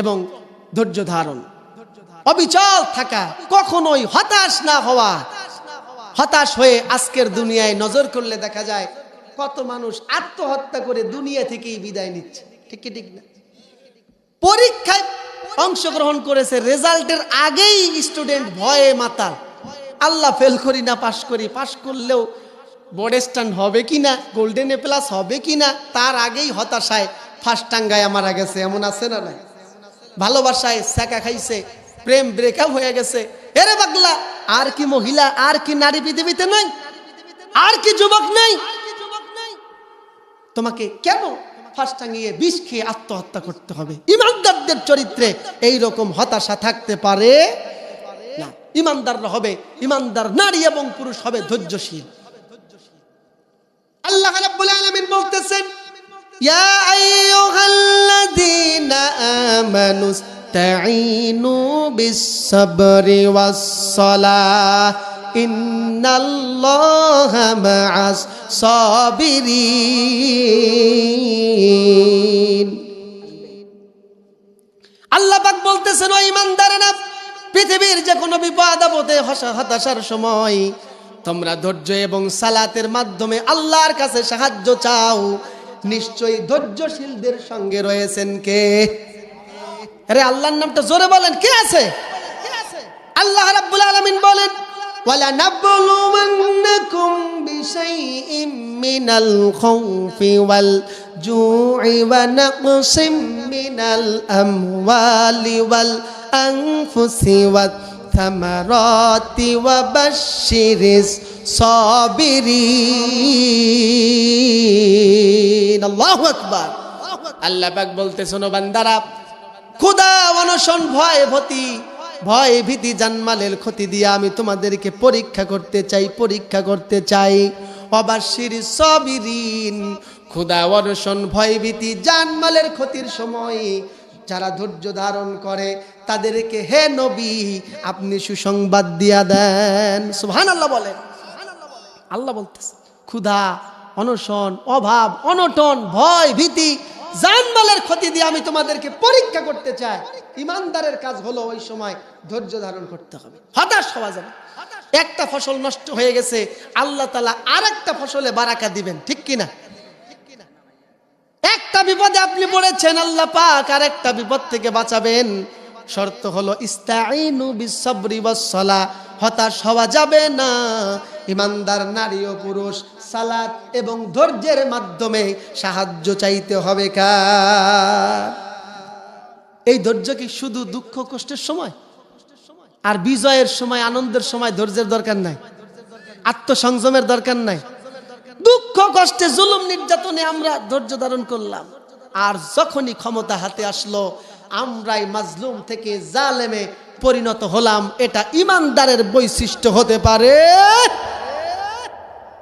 এবং ধৈর্য ধারণ, অবিচল থাকা, কখনোই হতাশ না হওয়া। হতাশ হয়ে আজকের দুনিয়ায় নজর করলে দেখা যায় কত মানুষ আত্মহত্যা করে দুনিয়া থেকেই বিদায় নিচ্ছে। ঠিক কি ঠিক না? পরীক্ষায় অংশগ্রহণ করেছে, রেজাল্টের আগেই স্টুডেন্ট ভয়ে মাতাল, আল্লাহ ফেল করি না পাশ করি, পাশ করলেও বোর্ড স্ট্যান্ড হবে কিনা, গোল্ডেন এ প্লাস হবে কিনা, তার আগেই হতাশায় ফার্স্ট টাঙ্গায় মারা গেছে। এমন আছে না নাই? ভালোবাসায় ছ্যাঁকা খাইছে, প্রেম ব্রেকআপ হয়ে গেছে। এরে পাগলা, আর কি মহিলা, আর কি নারী পৃথিবীতে নাই? আর কি যুবক নাই? তোমাকে কেন ফার্স্ট টাঙ্গিয়ে বিষ খেয়ে আত্মহত্যা করতে হবে? ইমানদারদের চরিত্রে এই রকম হতাশা থাকতে পারে না। ইমানদাররা হবে, ইমানদার নারী এবং পুরুষ হবে ধৈর্যশীল। আল্লাহ রাব্বুল আলামিন বলতেছেন, ইয়া আইয়ুহাল্লাযীনা আমানু ইসতাঈনু বিস-সাবরি ওয়াস-সালাহ ইন্নাল্লাহা মা'আস সাবিরিন। আল্লাহ পাক বলতেছেন, ও ঈমানদারেরা, পৃথিবীর যে কোনো বিপদ আপদে হতাশার সময় তোমরা ধৈর্য এবং সালাতের মাধ্যমে আল্লাহর কাছে সাহায্য চাও। নিশ্চয়ই ধৈর্যশীলদের সঙ্গে রয়েছেন কে? আরে আল্লাহর নামটা জোরে বলেন, কে আছে? আল্লাহ রাব্বুল আলামিন বলেন, ওয়ালা নাবলুওয়ান্নাকুম বিশাইইম মিনাল খাউফি ওয়াল জু'i ওয়া নাকসিম মিনাল আমওয়ালি ওয়াল আনফুসি ওয়াত থামারাতি ওয়া বাশশিরিস সাবিরিন। আল্লাহু আকবার। আল্লাহ পাক বলতেছেন, ও বান্দারা, ক্ষুধা, অনশন, ভয় ভীতি, জানমালের ক্ষতি দিয়ে আমি তোমাদেরকে পরীক্ষা করতে চাই। ওয়াবাশশিরিস সাবিরিন, ক্ষুধা, অনশন, ভয় ভীতি, জানমালের ক্ষতির সময় যারা ধৈর্য ধারণ করে তাদেরকে হে নবী আপনি সুসংবাদ দিয়া দেন। সুবহানাল্লাহ বলেন। আল্লাহ বলতেছে, ক্ষুধা, অনশন, অভাব, অনটন, ভয় ভীতি, জানমালের ক্ষতি দিয়ে আমি তোমাদেরকে পরীক্ষা করতে চাই। ইমানদারের কাজ হলো ওই সময় ধৈর্য ধারণ করতে হবে, হতাশ হওয়া যাবে। একটা ফসল নষ্ট হয়ে গেছে, আল্লাহ তাআলা আরেকটা ফসলে বারাকা দিবেন, ঠিক কিনা? একটা বিপদে আপনি পড়েছেন, আল্লাহ পাক আরেকটা বিপদ থেকে বাঁচাবেন। শর্ত হলো ইস্তাঈনু বিস-সাবরি ওয়াস-সালাহ হতাশ হওয়া যাবে না। ইমানদার নারী ও পুরুষ সালাত এবং ধৈর্যের মাধ্যমে সাহায্য চাইতে হবে কার? এই ধৈর্য কি শুধু দুঃখ কষ্টের সময় আর বিজয়ের সময় আনন্দের সময় ধৈর্যের দরকার নাই? আত্মসংযমের দরকার নাই? দুঃখ কষ্টে জুলুম নির্যাতনে আমরা ধৈর্য ধারণ করলাম, আর যখনই ক্ষমতা হাতে আসলো আমরাই মাজলুম থেকে জালেমে পরিণত হলাম। এটা ইমানদারের বৈশিষ্ট্য হতে পারে।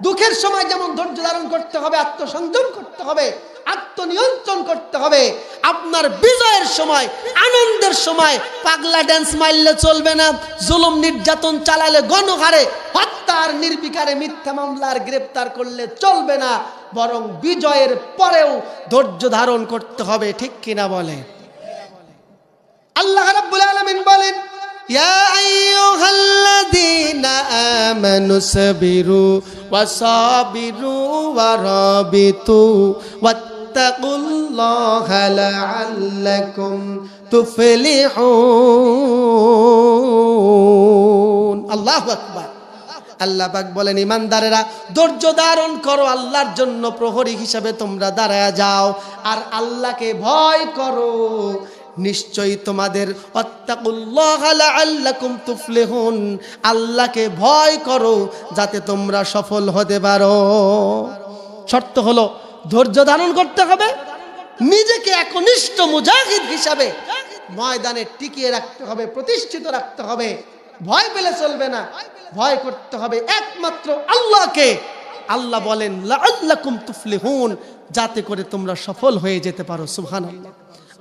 দুঃখের সময় যেমন ধৈর্য ধারণ করতে হবে, আত্মসংযম করতে হবে, আত্মনিয়ন্ত্রণ করতে হবে, আপনার বিজয়ের সময় আনন্দের সময় পাগলা ড্যান্স মারলে চলবে না, জুলুম নির্যাতন চালালে গণহারে হত্যার নির্বিকারে মিথ্যা মামলার গ্রেফতার করলে চলবে না, বরং বিজয়ের পরেও ধৈর্য ধারণ করতে হবে। ঠিক কিনা বলে? আল্লাহ রাব্বুল আলামিন বলেন, ইয়া আইয়ুহাল্লাযীনা আমানু সাবিরু ওয়াসাবিরু ওয়ারাবিতু ওয়াত্তাকুল্লাহা লাআল্লাকুম তুফলিহুন। আল্লাহু আকবার। আল্লাহ পাক বলেন, ইমানদারেরা ধৈর্য ধারণ করো, আল্লাহর জন্য প্রহরী হিসাবে তোমরা দাঁড়ায়া যাও, আর আল্লাহকে ভয় করো, নিশ্চয়ই তোমাদের ওয়াত্তাকুল্লাহা লাআল্লাকুম তুফলিহুন, আল্লাহকে ভয় করো যাতে তোমরা সফল হতে পারো। শর্ত হলো ধৈর্য ধারণ করতে হবে, নিজেকে একনিষ্ঠ মুজাহিদ হিসাবে ময়দানে টিকিয়ে রাখতে হবে, প্রতিষ্ঠিত রাখতে হবে। ভয় পেলে চলবে না, ভয় করতে হবে একমাত্র আল্লাহকে। আল্লাহ বলেন লাআল্লাকুম তুফলিহুন, যাতে করে তোমরা সফল হয়ে যেতে পারো। সুবহানাল্লাহ।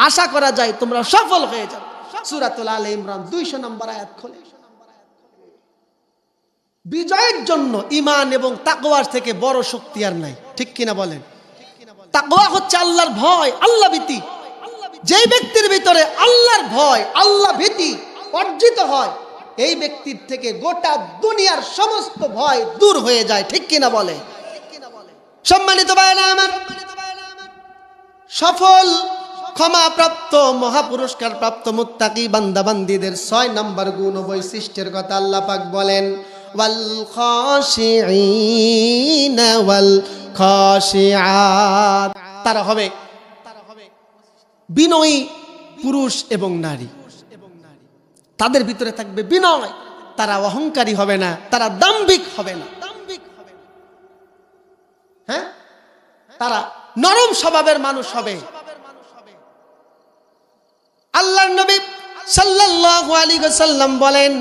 আশা করা যায় তোমরা সফল হয়ে যাবে। সূরাতুল আলে ইমরান 200 নম্বর আয়াত খোলে। বিজয়ের জন্য ঈমান এবং তাকওয়ার থেকে বড় শক্তি আর নাই। ঠিক কিনা বলেন? তাকওয়া হচ্ছে আল্লাহর ভয়, আল্লাহ ভীতি। যেই ব্যক্তির ভিতরে আল্লাহর ভয়, আল্লাহ ভীতি অর্জিত হয়, এই ব্যক্তির থেকে গোটা দুনিয়ার সমস্ত ভয় দূর হয়ে যায়। ঠিক কিনা বলে? সম্মানিত ভাইরা আমার, সফল ক্ষমাপ্রাপ্ত মহাপুরস্কার প্রাপ্ত মুত্তাকি বান্দাবান্দীদের 6 নম্বর গুণ ও বৈশিষ্ট্যের কথা আল্লাহ পাক বলেন, ওয়াল খাশিঈনা ওয়াল খাশিআত। তারা হবে বিনয়ী পুরুষ এবং নারী। তাদের ভিতরে থাকবে বিনয়, তারা অহংকারী হবে না, তারা দাম্ভিক হবে না। হ্যাঁ, তারা নরম স্বভাবের মানুষ হবে। আল্লাহর নবী সাল্লাল্লাহু আলাইহি ওয়াসাল্লাম বলেন,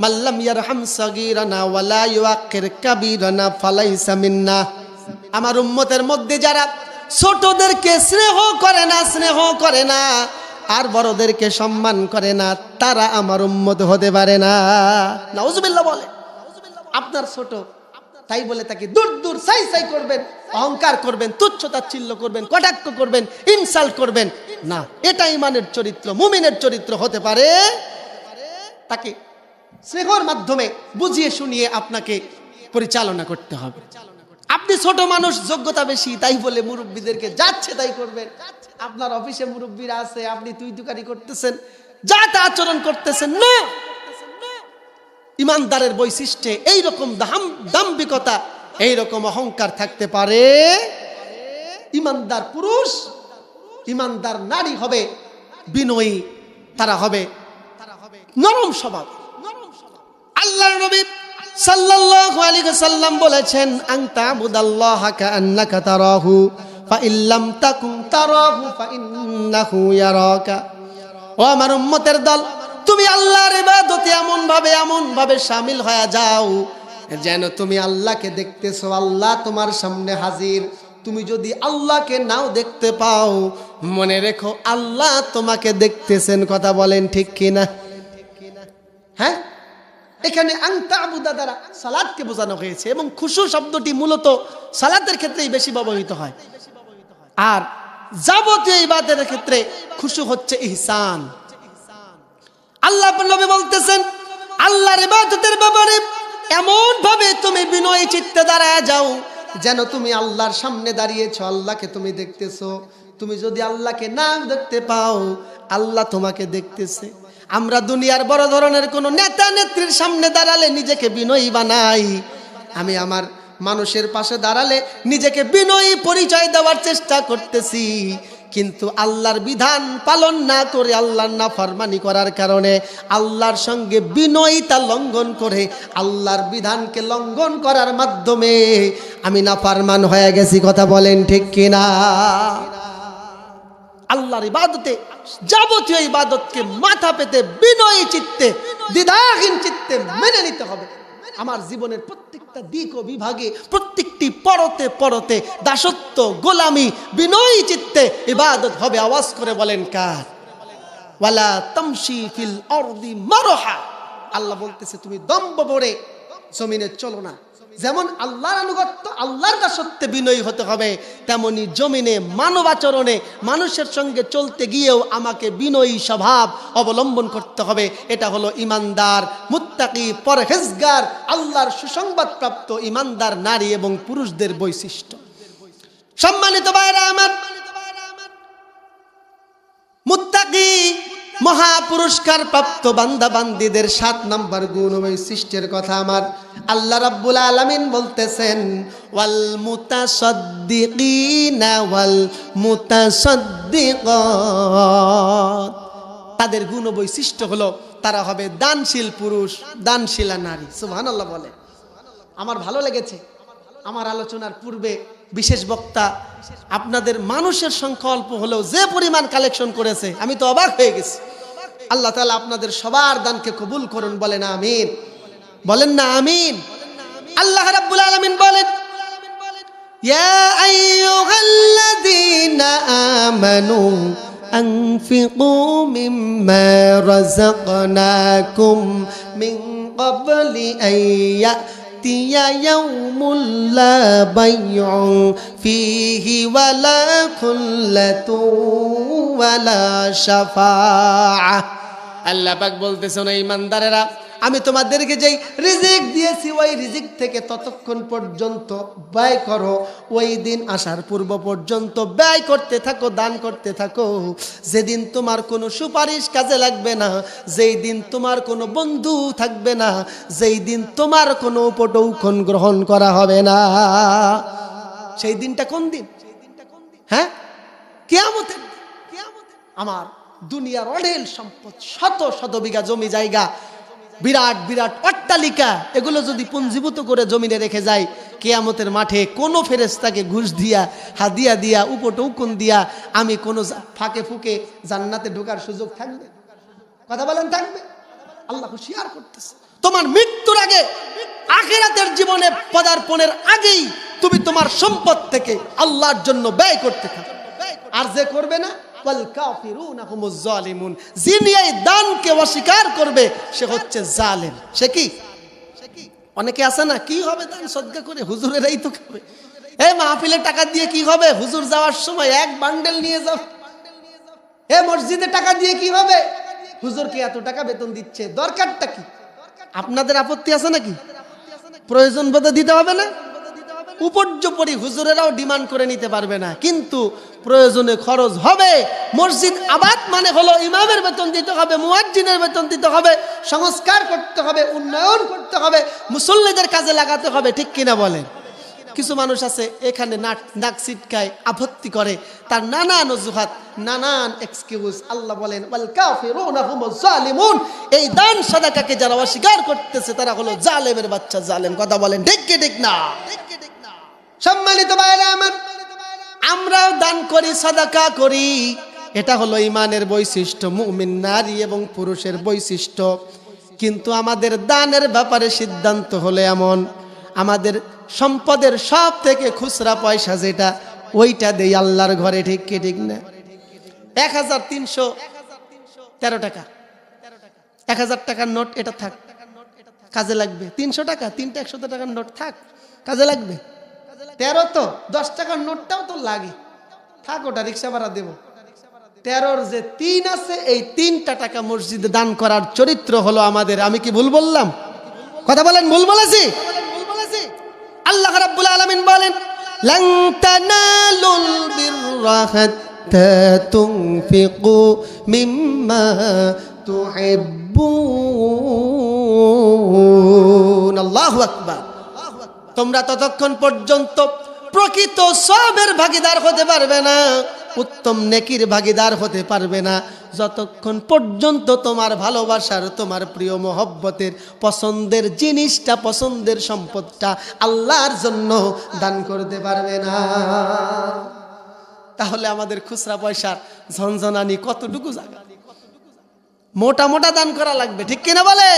মাল্লাম ইয়ারহাম সাগীরানা ওয়ালা ইউআক্কির কাবীরানা ফালাইসা মিন্না। আমার উম্মতের মধ্যে যারা ছোটদেরকে স্নেহ করে না আর বড়দেরকে সম্মান করে না, তারা আমার উম্মত হতে পারে না। নাউজুবিল্লাহ বলে। আপনার ছোট, তাই বলে তাকে দূর দূর সাই করবেন, অহংকার করবেন, তুচ্ছ তাচ্ছিল্য করবেন, কটাক্ষ করবেন, ইনসাল্ট করবেন না। এটা ঈমানের চরিত্র, মুমিনের চরিত্র হতে পারে। তাকে স্নেহর মাধ্যমে বুঝিয়ে শুনিয়ে আপনাকে পরিচালনা করতে হবে। আপনি ছোট মানুষ, যোগ্যতা বেশি, তাই বলে মুরব্বীদেরকে যাচ্ছে তাই করবেন। আপনার অফিসে মুরব্বীরা আছে, আপনি তুই তুকারি করতেছেন, যা তা আচরণ করতেছেন না। ইমানদারের বৈশিষ্ট্যে এইরকম দাম্ভিকতা, এইরকম অহংকার থাকতে পারে। ইমানদার পুরুষ, ইমানদার নারী হবে বিনয়ী, তারা হবে নরম স্বভাব। আল্লাহর নবী সাল্লাল্লাহু আলাইহি ওয়াসাল্লাম বলেছেন, আনতা আবুদাল্লাহা কাআন্নাকা তারাহু ফাইল্লাম তাকুন তারাহু ফাইন্নাহু ইয়ারাকা। ও আমার উম্মতের দল, তুমি আল্লাহর ইবাদতে এমন ভাবে শামিল হয়ে যাও যেন তুমি আল্লাহকে দেখতেছো, আল্লাহ তোমার সামনে হাজির। তুমি যদি আল্লাহকে নাও দেখতে পাও, মনে রেখো আল্লাহ তোমাকে দেখতেছেন। কথা বলেন ঠিক কিনা? হ্যাঁ, এখানে আনতা আবুদা দ্বারা সালাতকে বোঝানো হয়েছে, এবং খুশু শব্দটি মূলত সালাতের ক্ষেত্রেই বেশি ব্যবহৃত হয়, আর যাবতীয় ইবাদতের ক্ষেত্রে খুশু হচ্ছে ইহসান। আল্লাহ নবী বলতেছেন, আল্লাহর ইবাদতের ব্যাপারে এমন ভাবে তুমি বিনয়ী চিত্তে দাঁড়ায় যাও যেন তুমি আল্লাহর সামনে দাঁড়িয়েছো, আল্লাহকে তুমি দেখতেছো। তুমি যদি আল্লাহকে না দেখতে পাও, আল্লাহ তোমাকে দেখতেছে। আমরা দুনিয়ার বড় ধরনের কোনো নেতা নেত্রীর সামনে দাঁড়ালে নিজেকে বিনয়ী বানাই, আমি আমার মানুষের পাশে দাঁড়ালে নিজেকে বিনয়ী পরিচয় দেওয়ার চেষ্টা করতেছি, কিন্তু আল্লাহর বিধান পালন না করে আল্লাহর নাফরমানি করার কারণে আল্লাহর সঙ্গে বিনয়িতা লঙ্ঘন করে আল্লাহর বিধানকে লঙ্ঘন করার মাধ্যমে আমি নাফরমান হয়ে গেছি। কথা বলেন ঠিক কিনা? আল্লাহর ইবাদতে, যাবতীয় ইবাদতকে মাথা পেতে বিনয়ী চিত্তে, দ্বিধাহীন চিত্তে মেনে নিতে হবে। আমার জীবনের প্রত্যেকটা দিক ও বিভাগে, প্রত্যেকটি পরতে পরতে দাসত্ব, গোলামি, বিনয়ী চিত্তে ইবাদত হবে। আওয়াজ করে বলেন কার? ওয়ালা তামশি ফিল আরদি মারহা। আল্লাহ বলতেছে তুমি দম্ভ ভরে জমিনে চলো না। যেমন আল্লাহর আনুগত্য, আল্লাহর দাসত্বে বিনয়ী হতে হবে, তেমনি জমিনে মানবাচরণে মানুষের সঙ্গে চলতে গিয়েও আমাকে বিনয়ী স্বভাব অবলম্বন করতে হবে। এটা হলো ইমানদার, মুত্তাকি, পরহেজগার, আল্লাহর সুসংবাদপ্রাপ্ত ইমানদার নারী এবং পুরুষদের বৈশিষ্ট্য। সম্মানিত ভাইরা আমার, মুত্তাকি মহাপুরস্কার প্রাপ্ত বান্দা বান্দীদের 7 নম্বর গুণ বৈশিষ্ট্যের কথা আমার আল্লাহ রাব্বুল আলামিন বলতেছেন, ওয়াল মুতাসাদ্দিকিনা ওয়াল মুতাসাদ্দিকাত। তাদের গুণ বৈশিষ্ট্য হলো তারা হবে দানশীল পুরুষ, দানশীলা নারী। সুবহানাল্লাহ বলে। আমার ভালো লেগেছে, আমার আলোচনার পূর্বে বিশেষ বক্তা আপনাদের মানুষের সংখ্যা অল্প হলেও যে পরিমাণ কালেকশন করেছে আমি তো অবাক হয়ে গেছি। আল্লাহ তাআলা আপনাদের সবার দানকে কবুল করুন, বলেন আমিন। বলেন না আমিন? আল্লাহ রাব্বুল আলামিন বলেন, ইয়া আইয়ুহাল্লাযীনা আমানু আনফিকু মিম্মা রাযাকনাকুম মিন ক্বাবলি আইয়া ইয়াউমুল লা বাইউন ফীহি ওয়ালা খুল্লাতু ওয়ালা শাফাআহ। আল্লাহ পাক বলতেছেন, ঈমানদারেরা আমি তোমাদেরকে যেই রিজিক দিয়েছি ওই রিজিক থেকে ততক্ষণ পর্যন্ত ব্যয় করো, ওই দিন আসার পূর্ব পর্যন্ত ব্যয় করতে থাকো, দান করতে থাকো। যেদিন তোমার কোনো সুপারিশ কাজে লাগবে না, যেই দিন তোমার কোনো বন্ধু থাকবে না, যেই দিন তোমার কোনো উপটৌকন গ্রহণ করা হবে না। সেই দিনটা কোন দিন? হ্যাঁ, কিয়ামতের। আমার দুনিয়ার অঢেল সম্পদ, শত শত বিঘা জমি জায়গা, বিরাট বিরাট অট্টালিকা, এগুলো যদি পুঞ্জীভূত করে জমিনে রেখে যায়, কিয়ামতের মাঠে কোনো ফেরেশতাকে ঘুষ দিয়া, হাদিয়া দিয়া, উপটৌকন দিয়া আমি কোনো ফাঁকে ফুকে জান্নাতে ঢোকার সুযোগ থাকবে? কথা বলেন, থাকবে? আল্লাহ হুঁশিয়ার করতেছে, তোমার মৃত্যুর আগে, আখিরাতের জীবনে পদার্পণের আগেই তুমি তোমার সম্পদ থেকে আল্লাহর জন্য ব্যয় করতে থাকো। আর যে করবে না, ওয়াল কাফিরুনা হুমুজ জালিমুন, যিনি এই দানকে অস্বীকার করবে সে হচ্ছে জালেম। সে কি? অনেকে আছে না, কি হবে দান সদকা করে, হুজুরেরাই তো খাবে। এই মাহফিলে টাকা দিয়ে কি হবে? হুজুর যাওয়ার সময় এক বান্ডেল নিয়ে যাও। এ মসজিদে টাকা দিয়ে কি হবে? হুজুরকে এত টাকা বেতন দিচ্ছে, দরকারটা কি? আপনাদের আপত্তি আছে নাকি? প্রয়োজন বোধে দিতে হবে না? উপর্যুপরি হুজুরেরাও ডিমান্ড করে নিতে পারবে না, কিন্তু প্রয়োজনে খরচ হবে। মসজিদ আবাদ মানে হলো ইমামের বেতন দিতে হবে, মুয়াজ্জিনের বেতন দিতে হবে, সংস্কার করতে হবে, উন্নয়ন করতে হবে, মুসল্লিদের কাজে লাগাতে হবে। ঠিক কিনা বলেন? কিছু মানুষ আছে এখানে নাক সিটকায়, আপত্তি করে, তার নানান অজুহাত, নানান এক্সকিউজ। আল্লাহ বলেন, ওয়াল কাফিরুনা হুমুজ জালিমুন, এই দান সাদাকাকে যারা অস্বীকার করতেছে তারা হলো জালেমের বাচ্চা, জালেম। কথা বলেন ঠিক কি ঠিক না? সম্মানিত ভাইরা আমার, আমরাও দান করি, সাদাকা করি, এটা হলো ঈমানের বৈশিষ্ট্য, মুমিন নারী এবং পুরুষের বৈশিষ্ট্য। কিন্তু আমাদের দানের ব্যাপারে সিদ্ধান্ত হলো এমন, আমাদের সম্পদের সব থেকে খুচরা পয়সা যেটা, ওইটা দেই আল্লাহর ঘরে। ঠিক কি ঠিক না? 1313 টাকা, 1000 টাকার নোট, এটা থাক, কাজে লাগবে। 300 টাকা, 3টা 100 টাকার নোট থাক, কাজে লাগবে। 13 তো 10 টাকার নোটটাও তো লাগে, থাক, ওটা রিক্সা ভাড়া দেব। 13-র যে 3 আছে, এই 3টা টাকা মসজিদে দান করার চরিত্র হলো আমাদের। আমি কি ভুল বললাম? কথা বলেন, ভুল বলেছি? আল্লাহ রাব্বুল আলামিন বলেন, লান তানালুল বিররা হাত্তা তুনফিকু মিম্মা তুহিব্বুন। আল্লাহু আকবার। তোমরা ততক্ষণ পর্যন্ত প্রকৃত সওয়াবের ভাগীদার হতে পারবে না, উত্তম নেকির ভাগীদার হতে পারবে না, যতক্ষণ পর্যন্ত তোমার ভালোবাসার, তোমার প্রিয় মহব্বতের, পছন্দের জিনিসটা, পছন্দের সম্পদটা আল্লাহর জন্য দান করতে পারবে না। তাহলে আমাদের খুচরা পয়সার ঝনঝনানি কতটুকু জায়গা? মোটা মোটা দান করা লাগবে, ঠিক কিনা বলে?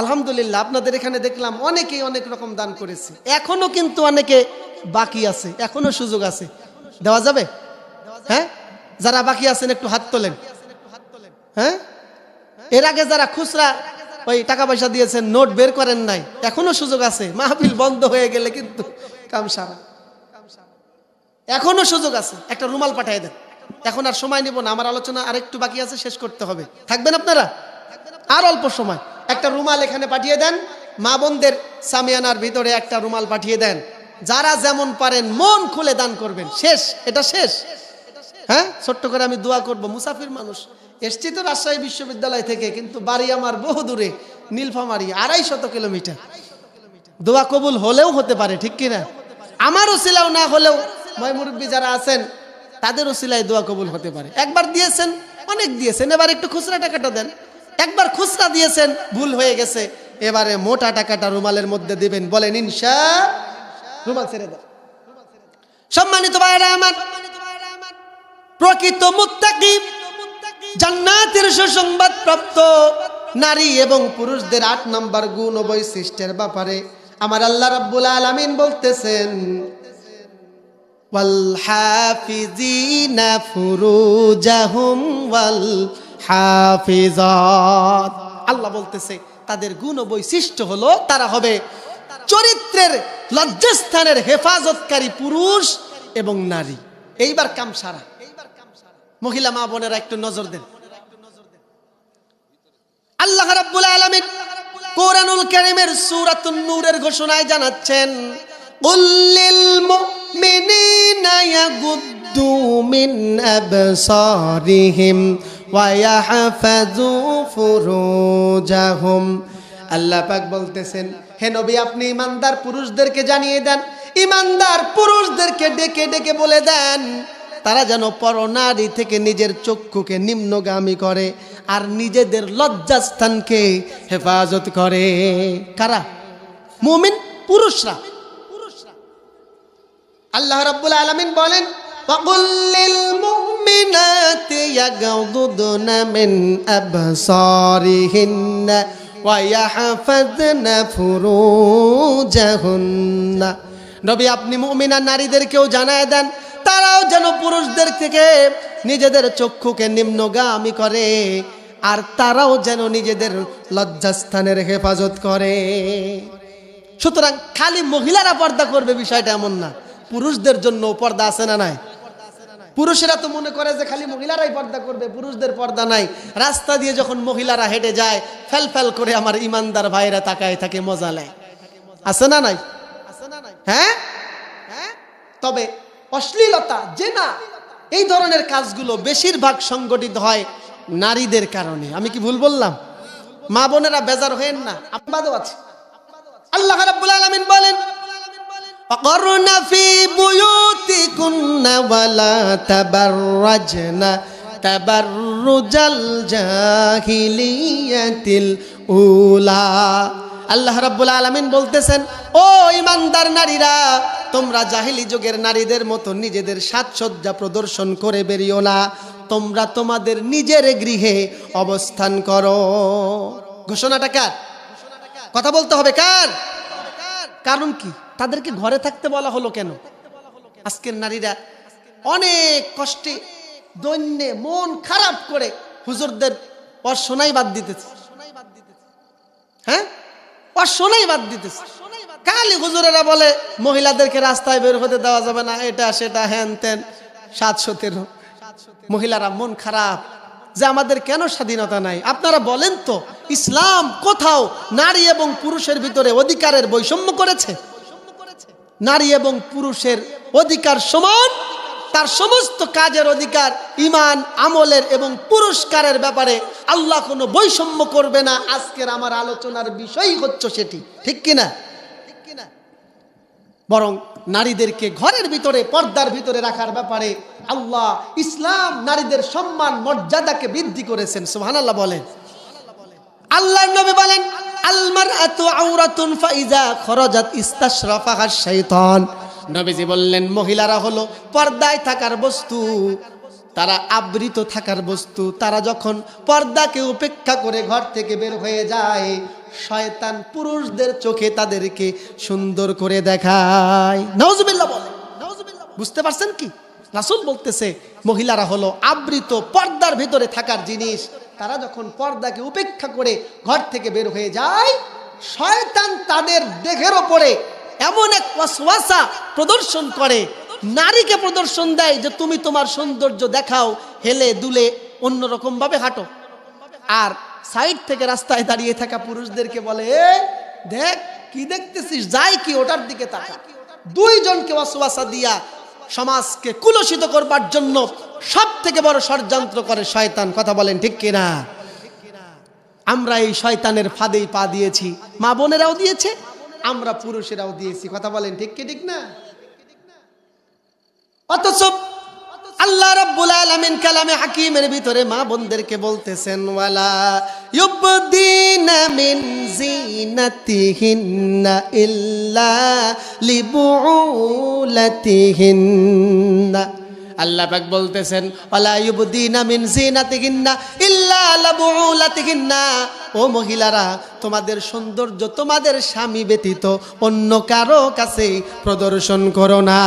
আলহামদুলিল্লাহ, আপনাদের এখানে দেখলাম অনেকেই অনেক রকম দান করেছে, এখনো কিন্তু অনেকে বাকি আছে, এখনো সুযোগ আছে, দেওয়া যাবে। হ্যাঁ, যারা বাকি আছেন একটু হাত তোলেন। হ্যাঁ, এর আগে যারা খুচরা ওই টাকা পয়সা দিয়েছেন, নোট বের করেন নাই, এখনো সুযোগ আছে। মাহফিল বন্ধ হয়ে গেলে কিন্তু কাম সারা, এখনো সুযোগ আছে। একটা রুমাল পাঠিয়ে দেন, এখন আর সময় নিব না, আমার আলোচনা আরেকটু বাকি আছে, শেষ করতে হবে। থাকবেন আপনারা আর অল্প সময়। একটা রুমাল এখানে পাঠিয়ে দেন, মা বোনদের সামিয়ানার ভিতরে একটা রুমাল পাঠিয়ে দেন। যারা যেমন পারেন মন খুলে দান করবেন। শেষ, এটা শেষ। হ্যাঁ, ছোট্ট করে আমি দোয়া করব। মুসাফির মানুষ, এসছি তো রাজশাহী বিশ্ববিদ্যালয় থেকে, কিন্তু বাড়ি আমার বহু দূরে, নীলফামারী, 250 কিলোমিটার। দোয়া কবুল হলেও হতে পারে, ঠিক কিনা? আমার ওসিলাও না হলেও ভাই মুরব্বী যারা আছেন তাদের ওসিলায় দোয়া কবুল হতে পারে। একবার দিয়েছেন, অনেক দিয়েছেন, এবার একটু খুচরা টাকাটা দেন। একবার খুচরা দিয়েছেন, ভুল হয়ে গেছে, এবারে মোটা টাকাটা রুমালের মধ্যে দিবেন। বলেন ইনশাআল্লাহ। রুমাল ছেড়ে দেন। সম্মানিত ভাইরা আমার, প্রকৃত মুত্তাকি, জান্নাতের সুসংবাদ প্রাপ্ত নারী এবং পুরুষদের 8 নম্বর গুণ ও বৈশিষ্ট্যের ব্যাপারে আমার আল্লাহ রাব্বুল আলামিন বলতেছেন, ওয়াল হাফিজিনা ফুরুজাহুম ওয়াল হাফিজাত। আল্লাহ বলতেছে তাদের গুণ ও বৈশিষ্ট্য হলো তারা হবে চরিত্রের, লজ্জাস্থানের হেফাজতকারী পুরুষ এবং নারী। এইবার কাম সারা। মহিলা মা বোনেরা একটু নজর দেন। আল্লাহ রাব্বুল আলামিন কোরআনুল কারীমের সূরাতুন নূরের ঘোষণায় জানাচ্ছেন, কুল লিল মুমিনিনা ইয়াগুদ্দু মিন আবসারিহিম ওয়া ইয়াহফাযু ফুরুজাহুম। আল্লাহ পাক বলতেছেন, হে নবী, আপনি ইমানদার পুরুষদেরকে জানিয়ে দেন, ইমানদার পুরুষদেরকে ডেকে ডেকে বলে দেন, তারা যেন পরনারী থেকে নিজের চক্ষুকে নিম্নগামী করে আর নিজেদের লজ্জাস্থানকে হেফাজত করে। কারা? মুমিন পুরুষরা। আল্লাহ রাব্বুল আলামিন বলেন, ওয়াকুল লিল মুমিনাতি ইয়াগুদুনা মিন আবসারিহিন্না ওয়া ইয়াহফাযনা ফুরুজাহুন্না। নবী, আপনি মুমিনা নারীদেরকেও জানায় দেন, তারাও যেন পুরুষদের থেকে নিজেদের চক্ষুকে নিম্নগামী করে আর তারাও যেন নিজেদের লজ্জাস্থানের হেফাজত করে। সুতরাং খালি মহিলারা পর্দা করবে বিষয়টা এমন না, পুরুষদের জন্য পর্দা আছে না নাই? পুরুষেরা তো মনে করে যে খালি মহিলারাই পর্দা করবে, পুরুষদের পর্দা নাই। রাস্তা দিয়ে যখন মহিলারা হেঁটে যায়, ফেল ফেল করে আমার ইমানদার ভাইরা তাকায় থাকে, মজা নেয়। আছে না নাই? হ্যাঁ, তবে অশ্লীলতা, জেনা, এই ধরনের কাজগুলো বেশিরভাগ সংগঠিত হয় নারীদের কারণে। আমি কি ভুল বললাম? মা বোনেরা বেজার হয়েন না, আপনাদেরও আছে। আল্লাহ রাব্বুল আলামিন বলেন, ওয়াকরনা ফি বুয়ুতিকুন্না ওয়ালা তাবাররাজনা তাবাররুজাল জাহিলিয়াতিল উলা। আল্লাহ রাব্বুল আলামিন বলতেছেন, ও ইমানদার নারীরা, তোমরা জাহিলি যুগের নারীদের মতো নিজেদের সাজসজ্জা প্রদর্শন করে বেরিও না, তোমরা তোমাদের নিজের গৃহে অবস্থান করো। ঘোষণাটা কার? কথা বলতে হবে কার? কারণ কি? তাদেরকে ঘরে থাকতে বলা হলো কেন? আজকের নারীরা অনেক কষ্টে, দৈন্যে, মন খারাপ করে হুজুরদের অশোনাই বাদ দিতেছে। হ্যাঁ, অশোনাই বাদ দিতেছে। কালি হুজুরেরা বলে মহিলাদেরকে রাস্তায় বের হতে দেওয়া যাবে না, এটা সেটা হ্যান ত্যান, 713। মহিলারা মন খারাপ যে আমাদের কেন স্বাধীনতা নাই। আপনারা বলেন তো, ইসলাম কোথাও নারী এবং পুরুষের ভিতরে অধিকারের বৈষম্য করেছে? নারী এবং পুরুষের অধিকার সমান, তার সমস্ত কাজের অধিকার, ঈমান, আমলের এবং পুরস্কারের ব্যাপারে আল্লাহ কোনো বৈষম্য করবে না। আজকের আমার আলোচনার বিষয় হচ্ছে সেটি, ঠিক কিনা? বরং নারীদেরকে ঘরের ভিতরে, পর্দার ভিতরে রাখার ব্যাপারে আল্লাহ, ইসলাম নারীদের সম্মান, মর্যাদাকে বৃদ্ধি করেছেন। সুবহানাল্লাহ বলেন। আল্লাহর নবী বলেন, আল মারআতু আওরাতুন ফাইজা খরাজাত ইস্তাশরাফাহা শাইতান। নবীজি বললেন, মহিলারা হলো পর্দায় থাকার বস্তু, তারা আবৃত থাকার বস্তু। তারা যখন পর্দাকে উপেক্ষা করে ঘর থেকে বের হয়ে যায়, শয়তান পুরুষদের চোখে তাদেরকে সুন্দর করে দেখায়। নাউজুবিল্লাহ বলেন। বুঝতে পারছেন কি? রাসূল বলতেছে, মহিলারা হলো আবৃত, পর্দার ভিতরে থাকার জিনিস। তারা যখন পর্দাকে উপেক্ষা করে ঘর থেকে বের হয়ে যায়, শয়তান তাদের দেহের ওপরে এমন এক ওয়াসওয়াসা প্রদর্শন করে, নারীকে প্রদর্শন দেয় যে তুমি তোমার সৌন্দর্য দেখাও, হেলে দুলে অন্যরকম ভাবে হাঁটো। আর সাইড থেকে রাস্তায় দাঁড়িয়ে থাকা পুরুষদেরকে বলে, দেখ কি দেখতেছিস, যাই কি ওটার দিকে তাকা। দুইজনকে ওয়াসওয়াসা দিয়া সমাজকে কুলসিত করবার জন্য সব থেকে বড় ষড়যন্ত্র করে শয়তান। কথা বলেন ঠিক কিনা? আমরা এই শয়তানের ফাঁদেই পা দিয়েছি, মা বোনেরাও দিয়েছে, আমরা পুরুষেরাও দিয়েছি। কথা বলেন ঠিক কি ঠিক না? অথচ আল্লাহ রাব্বুল আলামিন কালামে হাকিমের ভিতরে মা বোনদেরকে বলতেছেন, ওয়ালা ইউবদিনা মিন জিনাতিহিন্না ইল্লা লিবুলাতিহিন্না। আল্লাহ পাক বলতেছেন, ওয়ালা ইউবদিনা মিন জিনাতিহিন্না ইল্লা লিবুলাতিহিন্না। ও মহিলারা, তোমাদের সৌন্দর্য তোমাদের স্বামী ব্যতীত অন্য কারো কাছে প্রদর্শন করো না।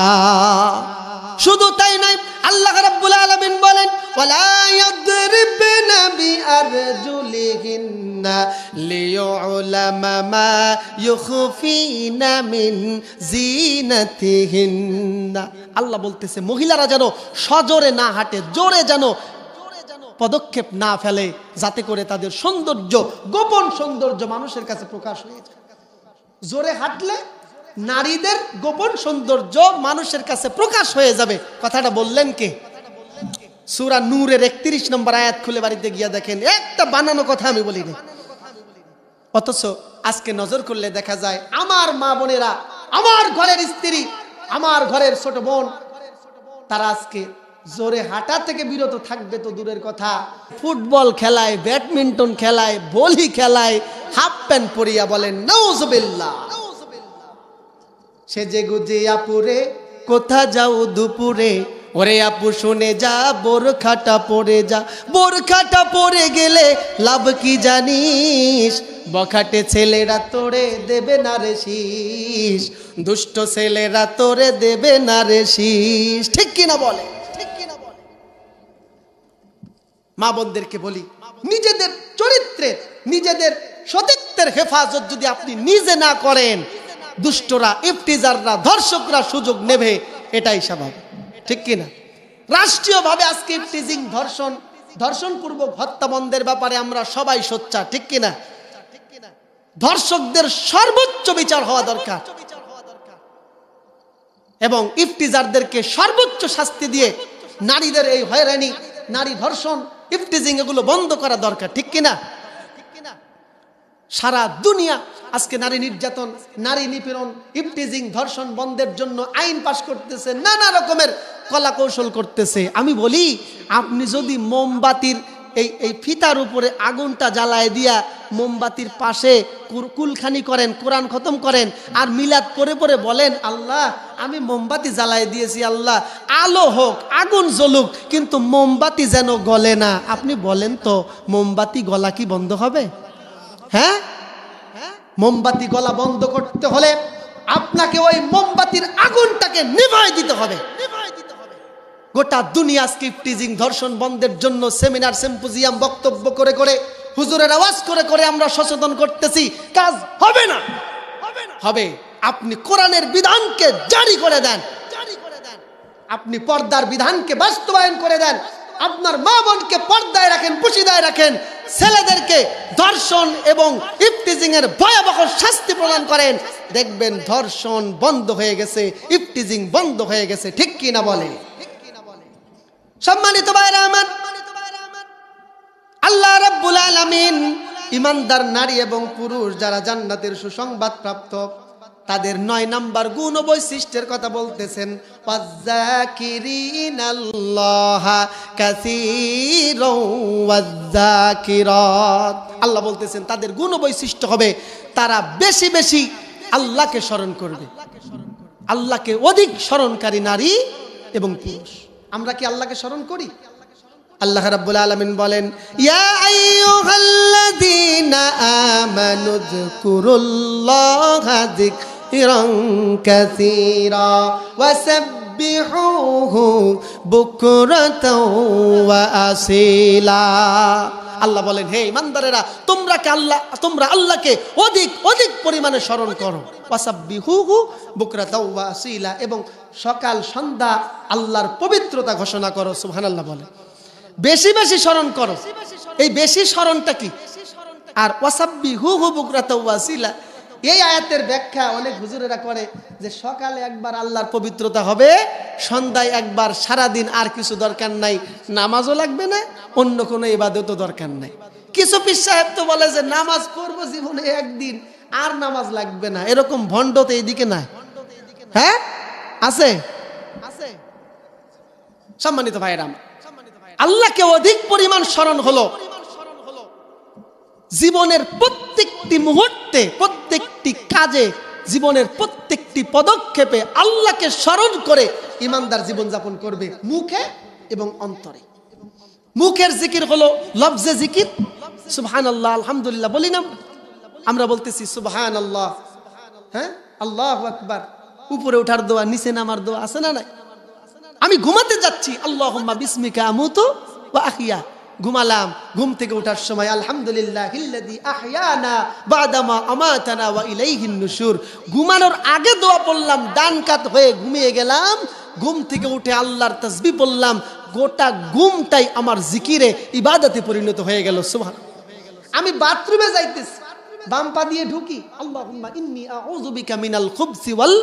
শুধু তাই নয়, আল্লাহ রাব্বুল আলামিন বলেন, ওয়ালা ইয়াদরিবনা বিআরজুলিহিন্না লিয়ুলামা মা ইউখফিনা মিন জিনাতিহিন্না। আল্লাহ বলতেছে, মহিলারা যেন সজোরে না হাঁটে, জোরে যেন পদক্ষেপ না ফেলে, যাতে করে তাদের সৌন্দর্য, গোপন সৌন্দর্য মানুষের কাছে প্রকাশ হয়ে যায়। জোরে হাঁটলে নারীদের গোপন সৌন্দর্য মানুষের কাছে প্রকাশ হয়ে যাবে। কথাটা বললেন কে? সূরা নূরের 31 নম্বর আয়াত খুলে বাড়িতে গিয়া দেখেন, একটা বানানো কথা আমি বলিনি। অথচ আজকে নজর করলে দেখা যায়, আমার মা বোনেরা, আমার ঘরের স্ত্রী, আমার ঘরের ছোট বোন, তারা আজকে জোরে হাঁটা থেকে বিরত থাকবে তো দূরের কথা, ফুটবল খেলায়, ব্যাডমিন্টন খেলায়, ভলি খেলায় হাফ প্যান্ট পরিয়া বলেন নাউজুবিল্লাহ। সেজে গুজে আপুরে কোথা যাও দুপুরে, ওরে আপু শুনে যা, বোরখাটা পরে যা। বোরখাটা পরে গেলে লাভ কি জানিস, বখাটে ছেলেরা তোরে দেবে না রে শীষ, দুষ্ট ছেলেরা তোরে দেবে না রে শীষ। ঠিক কিনা বলে? মা বোনদেরকে বলি, নিজেদের চরিত্রের, নিজেদের সতীত্বের হেফাজত যদি আপনি নিজে না করেন, দুষ্টরা, ইফতিজাররা, ধর্ষকরা সুযোগ নেবে, এটাই স্বাভাবিক। ঠিক কিনা? রাষ্ট্রীয়ভাবে আজকে ইফতিজিং, ধর্ষণ, ধর্ষণপূর্বক হত্যা বন্ধের ব্যাপারে আমরা সবাই সোচ্চার। ঠিক কিনা? ধর্ষকদের সর্বোচ্চ বিচার হওয়া দরকার এবং ইফতিজারদেরকে সর্বোচ্চ শাস্তি দিয়ে নারীদের এই হয়রানি, নারী ধর্ষণ, ইফতিজিং এগুলো বন্ধ করা দরকার। ঠিক কিনা? সারা দুনিয়া আজকে নারী নির্যাতন, নারী নিপীড়ন, ইফতিজিং, ধর্ষণ বন্ধের জন্য আইন পাশ করতেছে, নানা রকমের কলা কৌশল করতেছে। আমি বলি, আপনি যদি মোমবাতির এই ফিতার উপরে আগুনটা জ্বালায় দিয়া মোমবাতির পাশে কুলখানি করেন, কোরআন খতম করেন, আর মিলাদ পরে পরে বলেন, আল্লাহ আমি মোমবাতি জ্বালায় দিয়েছি, আল্লাহ আলো হোক, আগুন জ্বলুক, কিন্তু মোমবাতি যেন গলে না। আপনি বলেন তো, মোমবাতি গলা কি বন্ধ হবে? হ্যাঁ, মোমবাতি গলা বন্ধ করতে হলে আপনাকে ওই মোমবাতির আগুনটাকে নিভাই দিতে হবে। গোটা দুনিয়া আজকে ইফতিজিং, ধর্ষণ বন্ধের জন্য সেমিনার, সিম্পোজিয়াম, বক্তব্য করে করে, হুজুরের আওয়াজ করে করে আমরা সচেতন করতেছি। কাজ হবে না। হবে, আপনি কোরআনের বিধানকে জারি করে দেন, আপনি পর্দার বিধানকে বাস্তবায়ন করে দেন, আপনার মা বোনকে পর্দায় রাখেন, পুশিদায় রাখেন, ছেলেদেরকে ধর্ষণ এবং ইফতিজিং এর ভয়াবহ শাস্তি প্রদান করেন, দেখবেন ধর্ষণ বন্ধ হয়ে গেছে, ইফতিজিং বন্ধ হয়ে গেছে। ঠিক কি না বলে? সম্মানিত ভাইরা আমার, আল্লাহ রাব্বুল আলামিন ইমানদার নারী এবং পুরুষ যারা জান্নাতের সুসংবাদ প্রাপ্ত তাদের 9 নাম্বার গুণ ও বৈশিষ্ট্যের কথা বলতেছেন। ওয়াযাকিরিনাল্লাহা কাসীরাও ওয়াযাকিরাত। আল্লাহ বলতেছেন তাদের গুণ ও বৈশিষ্ট্য হবে তারা বেশি বেশি আল্লাহকে স্মরণ করবে। আল্লাহকে অধিক স্মরণকারী নারী এবং পুরুষ। আমরা কি আল্লাহকে স্মরণ করি? আল্লাহ রাব্বুল আলামিন বলেন, ইয়া আইয়ুহাল্লাযীনা আমানু যকুরুল্লাহা যিকরান কাসীরা ওয়াসাব্বিহুহু বুকরাতাও ওয়া আসীলা। আল্লাহ বলেন, হে ইমানদারেরা, তোমরা আল্লাহকে অধিক অধিক পরিমাণে স্মরণ করো। ওয়াসাব্বিহুহু বুকরাতাও ওয়া আসীলা, এবং সকাল সন্ধ্যা আল্লাহর পবিত্রতা ঘোষণা করো। সুবহানাল্লাহ বলেন, বেশি বেশি স্মরণ করো। এই বেশি স্মরণটা কি? আর ওয়াসাব্বিহুহু বুকরাতাও ওয়া আসীলা, এই আয়াতের ব্যাখ্যা অনেক হুজুরেরা করে যে সকালে একবার আল্লাহর পবিত্রতা হবে, সন্ধ্যায় একবার, সারাদিন আর কিছু দরকার নাই, নামাজও লাগবে না, অন্য কোনো ইবাদতও দরকার নাই। কিছু পীর সাহেব তো বলে যে নামাজ পড়বো জীবনে একদিন, আর নামাজ লাগবে না। এরকম ভণ্ড তো এইদিকে নাই, হ্যাঁ আছে। সম্মানিত ভাইরা, আল্লাহকে অধিক পরিমাণ স্মরণ হলো জীবনের প্রত্যেকটি মুহূর্তে, প্রত্যেকটি কাজে, জীবনের প্রত্যেকটি পদক্ষেপে আল্লাহকে স্মরণ করে ইমানদার জীবন যাপন করবে, মুখে এবং অন্তরে। মুখের জিকির হলো লফজে জিকির, সুবহানাল্লাহ, আলহামদুলিল্লাহ বলি না আমরা, বলতেছি সুবহানাল্লাহ, হ্যাঁ, আল্লাহু আকবার। উপরে ওঠার দোয়া, নিচে নামার দোয়া আছে না নাই? আমি ঘুমাতে যাচ্ছি, আল্লাহুম্মা বিসমিকা আমুতু ওয়া আহইয়া, ঘুমালাম, ঘুম থেকে ওঠার সময় আলহামদুলিল্লাহিল্লাযী আহইয়ানা বাদামা আমাতানা ওয়া ইলাইহিন নুশুর। ঘুমানোর আগে দোয়া পড়লাম, ডান কাত হয়ে ঘুমিয়ে গেলাম, ঘুম থেকে উঠে আল্লাহর তাসবিহ বললাম, গোটা ঘুমটাই আমার জিকিরে, ইবাদতে পরিণত হয়ে গেল। সুবহান। আমি বাথরুমে যাইতেছি, বাম পা দিয়ে ঢুকি, আল্লাহুম্মা ইন্নী আউযু বিকা মিনাল খুবসি ওয়াল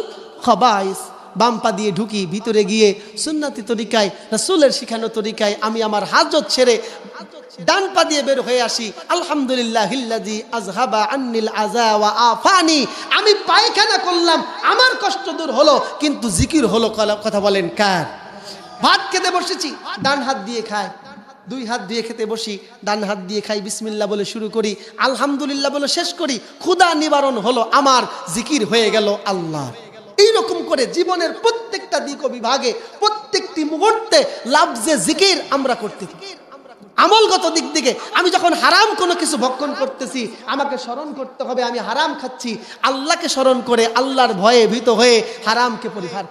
খাবাইস, বাম পা দিয়ে ঢুকি, ভিতরে গিয়ে সুন্নতি তরিকায়, রাসূলের শিখানো তরিকায় আমি আমার হাজত ছেড়ে ডান পা দিয়ে বের হয়ে আসি, আলহামদুলিল্লাহিল্লাযী আযহাবা আন্নিল আযা ওয়া আফানি। আমি পায়খানা করলাম, আমার কষ্ট দূর হলো, কিন্তু জিকির হলো। কথা বলেন কার? ভাত খেতে বসেছি, ডান হাত দিয়ে খাই, 2 হাত দিয়ে খেতে বসি, ডান হাত দিয়ে খাই, বিসমিল্লাহ বলে শুরু করি, আলহামদুলিল্লাহ বলে শেষ করি, ক্ষুধা নিবারণ হলো আমার, জিকির হয়ে গেল আল্লাহ। এইরকম করে জীবনের প্রত্যেকটা দিক ও বিভাগে, প্রত্যেকটি মুহূর্তে লাফজে জিকির আমরা করতে থাকি। আমলগত দিক থেকে আমি যখন হারাম কোনো কিছু ভক্ষণ করতেছি, আমাকে স্মরণ করতে হবে আমি হারাম খাচ্ছি, আল্লাহকে স্মরণ করে, আল্লাহর ভয়ে ভীত হয়ে হারামকে পরিহার,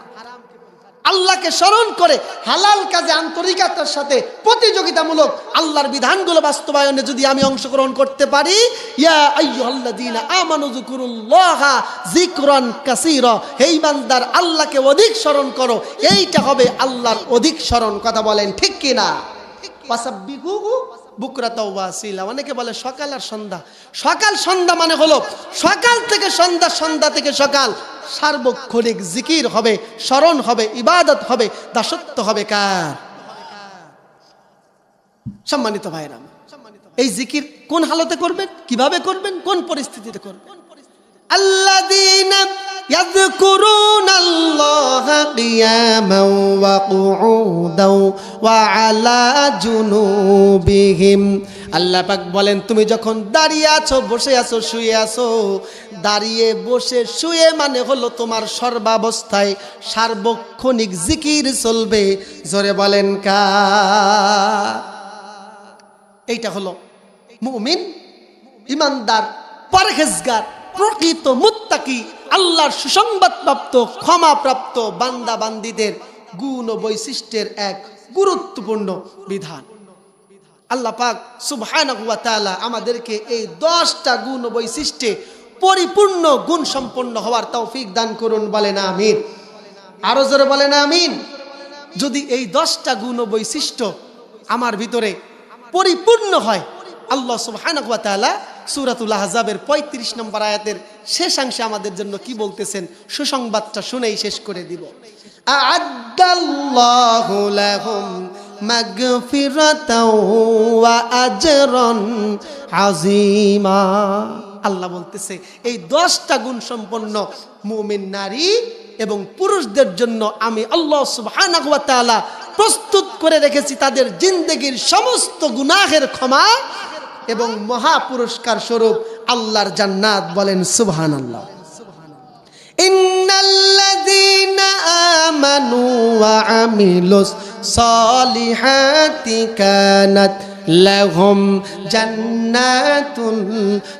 আল্লাহকে স্মরণ করে হালাল কাজে আন্তরিকতার সাথে প্রতিযোগিতামূলক আল্লাহর বিধানগুলো বাস্তবায়নে যদি আমি অংশগ্রহণ করতে পারি, ইয়া আইয়ুহাল্লাযীনা আমানু যকুরুল্লাহা যিকরান কাসীরা, হে ঈমানদার আল্লাহকে অধিক স্মরণ করো, এইটা হবে আল্লাহর অধিক স্মরণ। কথা বলেন ঠিক কি না? ওয়াসাব্বিহুহু বুকরাতাও ওয়া আসীলা। অনেকে বলে সকাল আর সন্ধ্যা, সকাল সন্ধ্যা মানে হলো সকাল থেকে সন্ধ্যা, সন্ধ্যা থেকে সকাল, সার্বক্ষণিক জিকির হবে, স্মরণ হবে, ইবাদত হবে, দাসত্ব হবে কার? সম্মানিত ভাইরা, এই জিকির কোন হালতে করবেন, কিভাবে করবেন, কোন পরিস্থিতিতে করবেন? আল্লাযীনা ইয়াযকুরুনাল্লাহা কিয়ামান ওয়া কুউদাও ওয়া আলা জুনুবিহিম। আল্লাহ পাক বলেন, তুমি যখন দাঁড়িয়ে আছো, বসে আছো, শুয়ে আছো, দাঁড়িয়ে বসে শুয়ে মানে হলো তোমার সর্বাবস্থায় সার্বক্ষণিক জিকির চলবে। জোরে বলেন কার? এইটা হলো মুমিন, ইমানদার, পরহেজগার, প্রকৃত মুত্তাকি, আল্লাহর সুসংবাদপ্রাপ্ত, ক্ষমাপ্রাপ্ত বান্দা বান্দীদের গুণ ও বৈশিষ্ট্যের এক গুরুত্বপূর্ণ বিধান। আল্লাহ পাক সুবহানাহু ওয়া তাআলা আমাদেরকে এই 10টা গুণ ও বৈশিষ্ট্যে পরিপূর্ণ গুণ সম্পন্ন হওয়ার তৌফিক দান করুন। বলেন আমিন। আরো জোরে বলেন আমিন। যদি এই 10টা গুণ ও বৈশিষ্ট্য আমার ভিতরে পরিপূর্ণ হয়, আল্লাহ সুবহানাহু ওয়া তাআলা সূরাতুল আহজাবের 35 নম্বর আয়াতের শেষাংশে আমাদের জন্য কি বলতেছেন, সুসংবাদটা শুনেই শেষ করে দিব। আ'আদ্দাল্লাহু লাহুম মাগফিরাতাও ওয়া আজরান আযীমা। আল্লাহ বলতেছে এই 10টা গুণ সম্পন্ন মুমিন নারী এবং পুরুষদের জন্য আমি আল্লাহ সুবহানাহু ওয়া তাআলা প্রস্তুত করে রেখেছি তাদের জিন্দেগীর সমস্ত গুনাহের ক্ষমা এবং মহা পুরস্কার স্বরূপ আল্লাহর জান্নাত। বলেন সুবহানাল্লাহ। ইন্নাল্লাযীনা আমানু ওয়া আমিলুস সালিহাতি কানাত লাহুম জান্নাতুল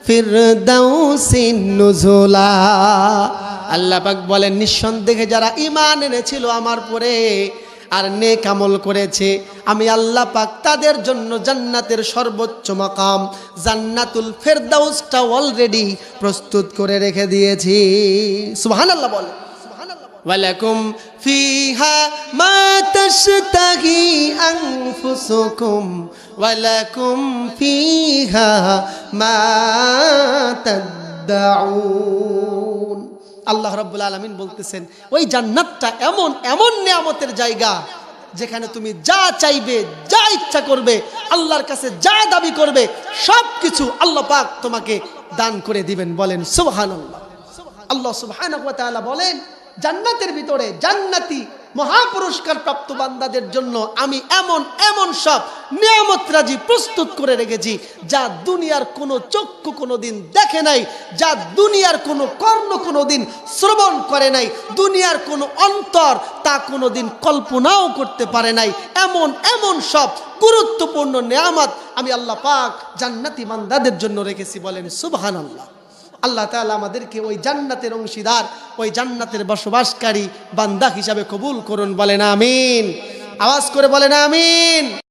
ফিরদাউসিন নুজুলা। আল্লাহ পাক বলেন নিঃসন্দেহে যারা ঈমান এনেছিল আমার পরে আর নেক আমল করেছে আমি আল্লাহ পাক তাদের জন্য জান্নাতের সর্বোচ্চ মাকাম জান্নাতুল ফেরদাউসটা অলরেডি প্রস্তুত করে রেখে দিয়েছি। সুবহানাল্লাহ বলেন। ওয়ালাকুম ফিহা মা তাশতাহি আনফুসুকুম ওয়ালাকুম ফিহা মা তাদউন। আল্লাহ রাব্বুল আলামিন বলতেছেন ওই জান্নাতটা এমন এমন নিয়ামতের জায়গা যেখানে তুমি যা চাইবে যা ইচ্ছা করবে আল্লাহর কাছে যা দাবি করবে সবকিছু আল্লাহ পাক তোমাকে দান করে দিবেন। বলেন সুবহানাল্লাহ। আল্লাহ সুবহানাহু ওয়া তাআলা বলেন জান্নাতের ভিতরে জান্নাতি মহাপুরস্কার প্রাপ্ত বান্দাদের জন্য আমি এমন এমন সব নিয়ামত রাজি প্রস্তুত করে রেখেছি যা দুনিয়ার কোনো চক্ষু কোনোদিন দেখে নাই, যা দুনিয়ার কোনো কর্ণ কোনোদিন শ্রবণ করে নাই, দুনিয়ার কোনো অন্তর তা কোনোদিন কল্পনাও করতে পারে নাই। এমন এমন সব গুরুত্বপূর্ণ নিয়ামত আমি আল্লাহ পাক জান্নাতি বান্দাদের জন্য রেখেছি। বলেন সুবহানাল্লাহ। আল্লাহ তাআলা আমাদেরকে ওই জান্নাতের অংশীদার ওই জান্নাতের বসবাসকারী বান্দা হিসাবে কবুল করুন। বলেন আমিন। আওয়াজ করে বলেন আমিন।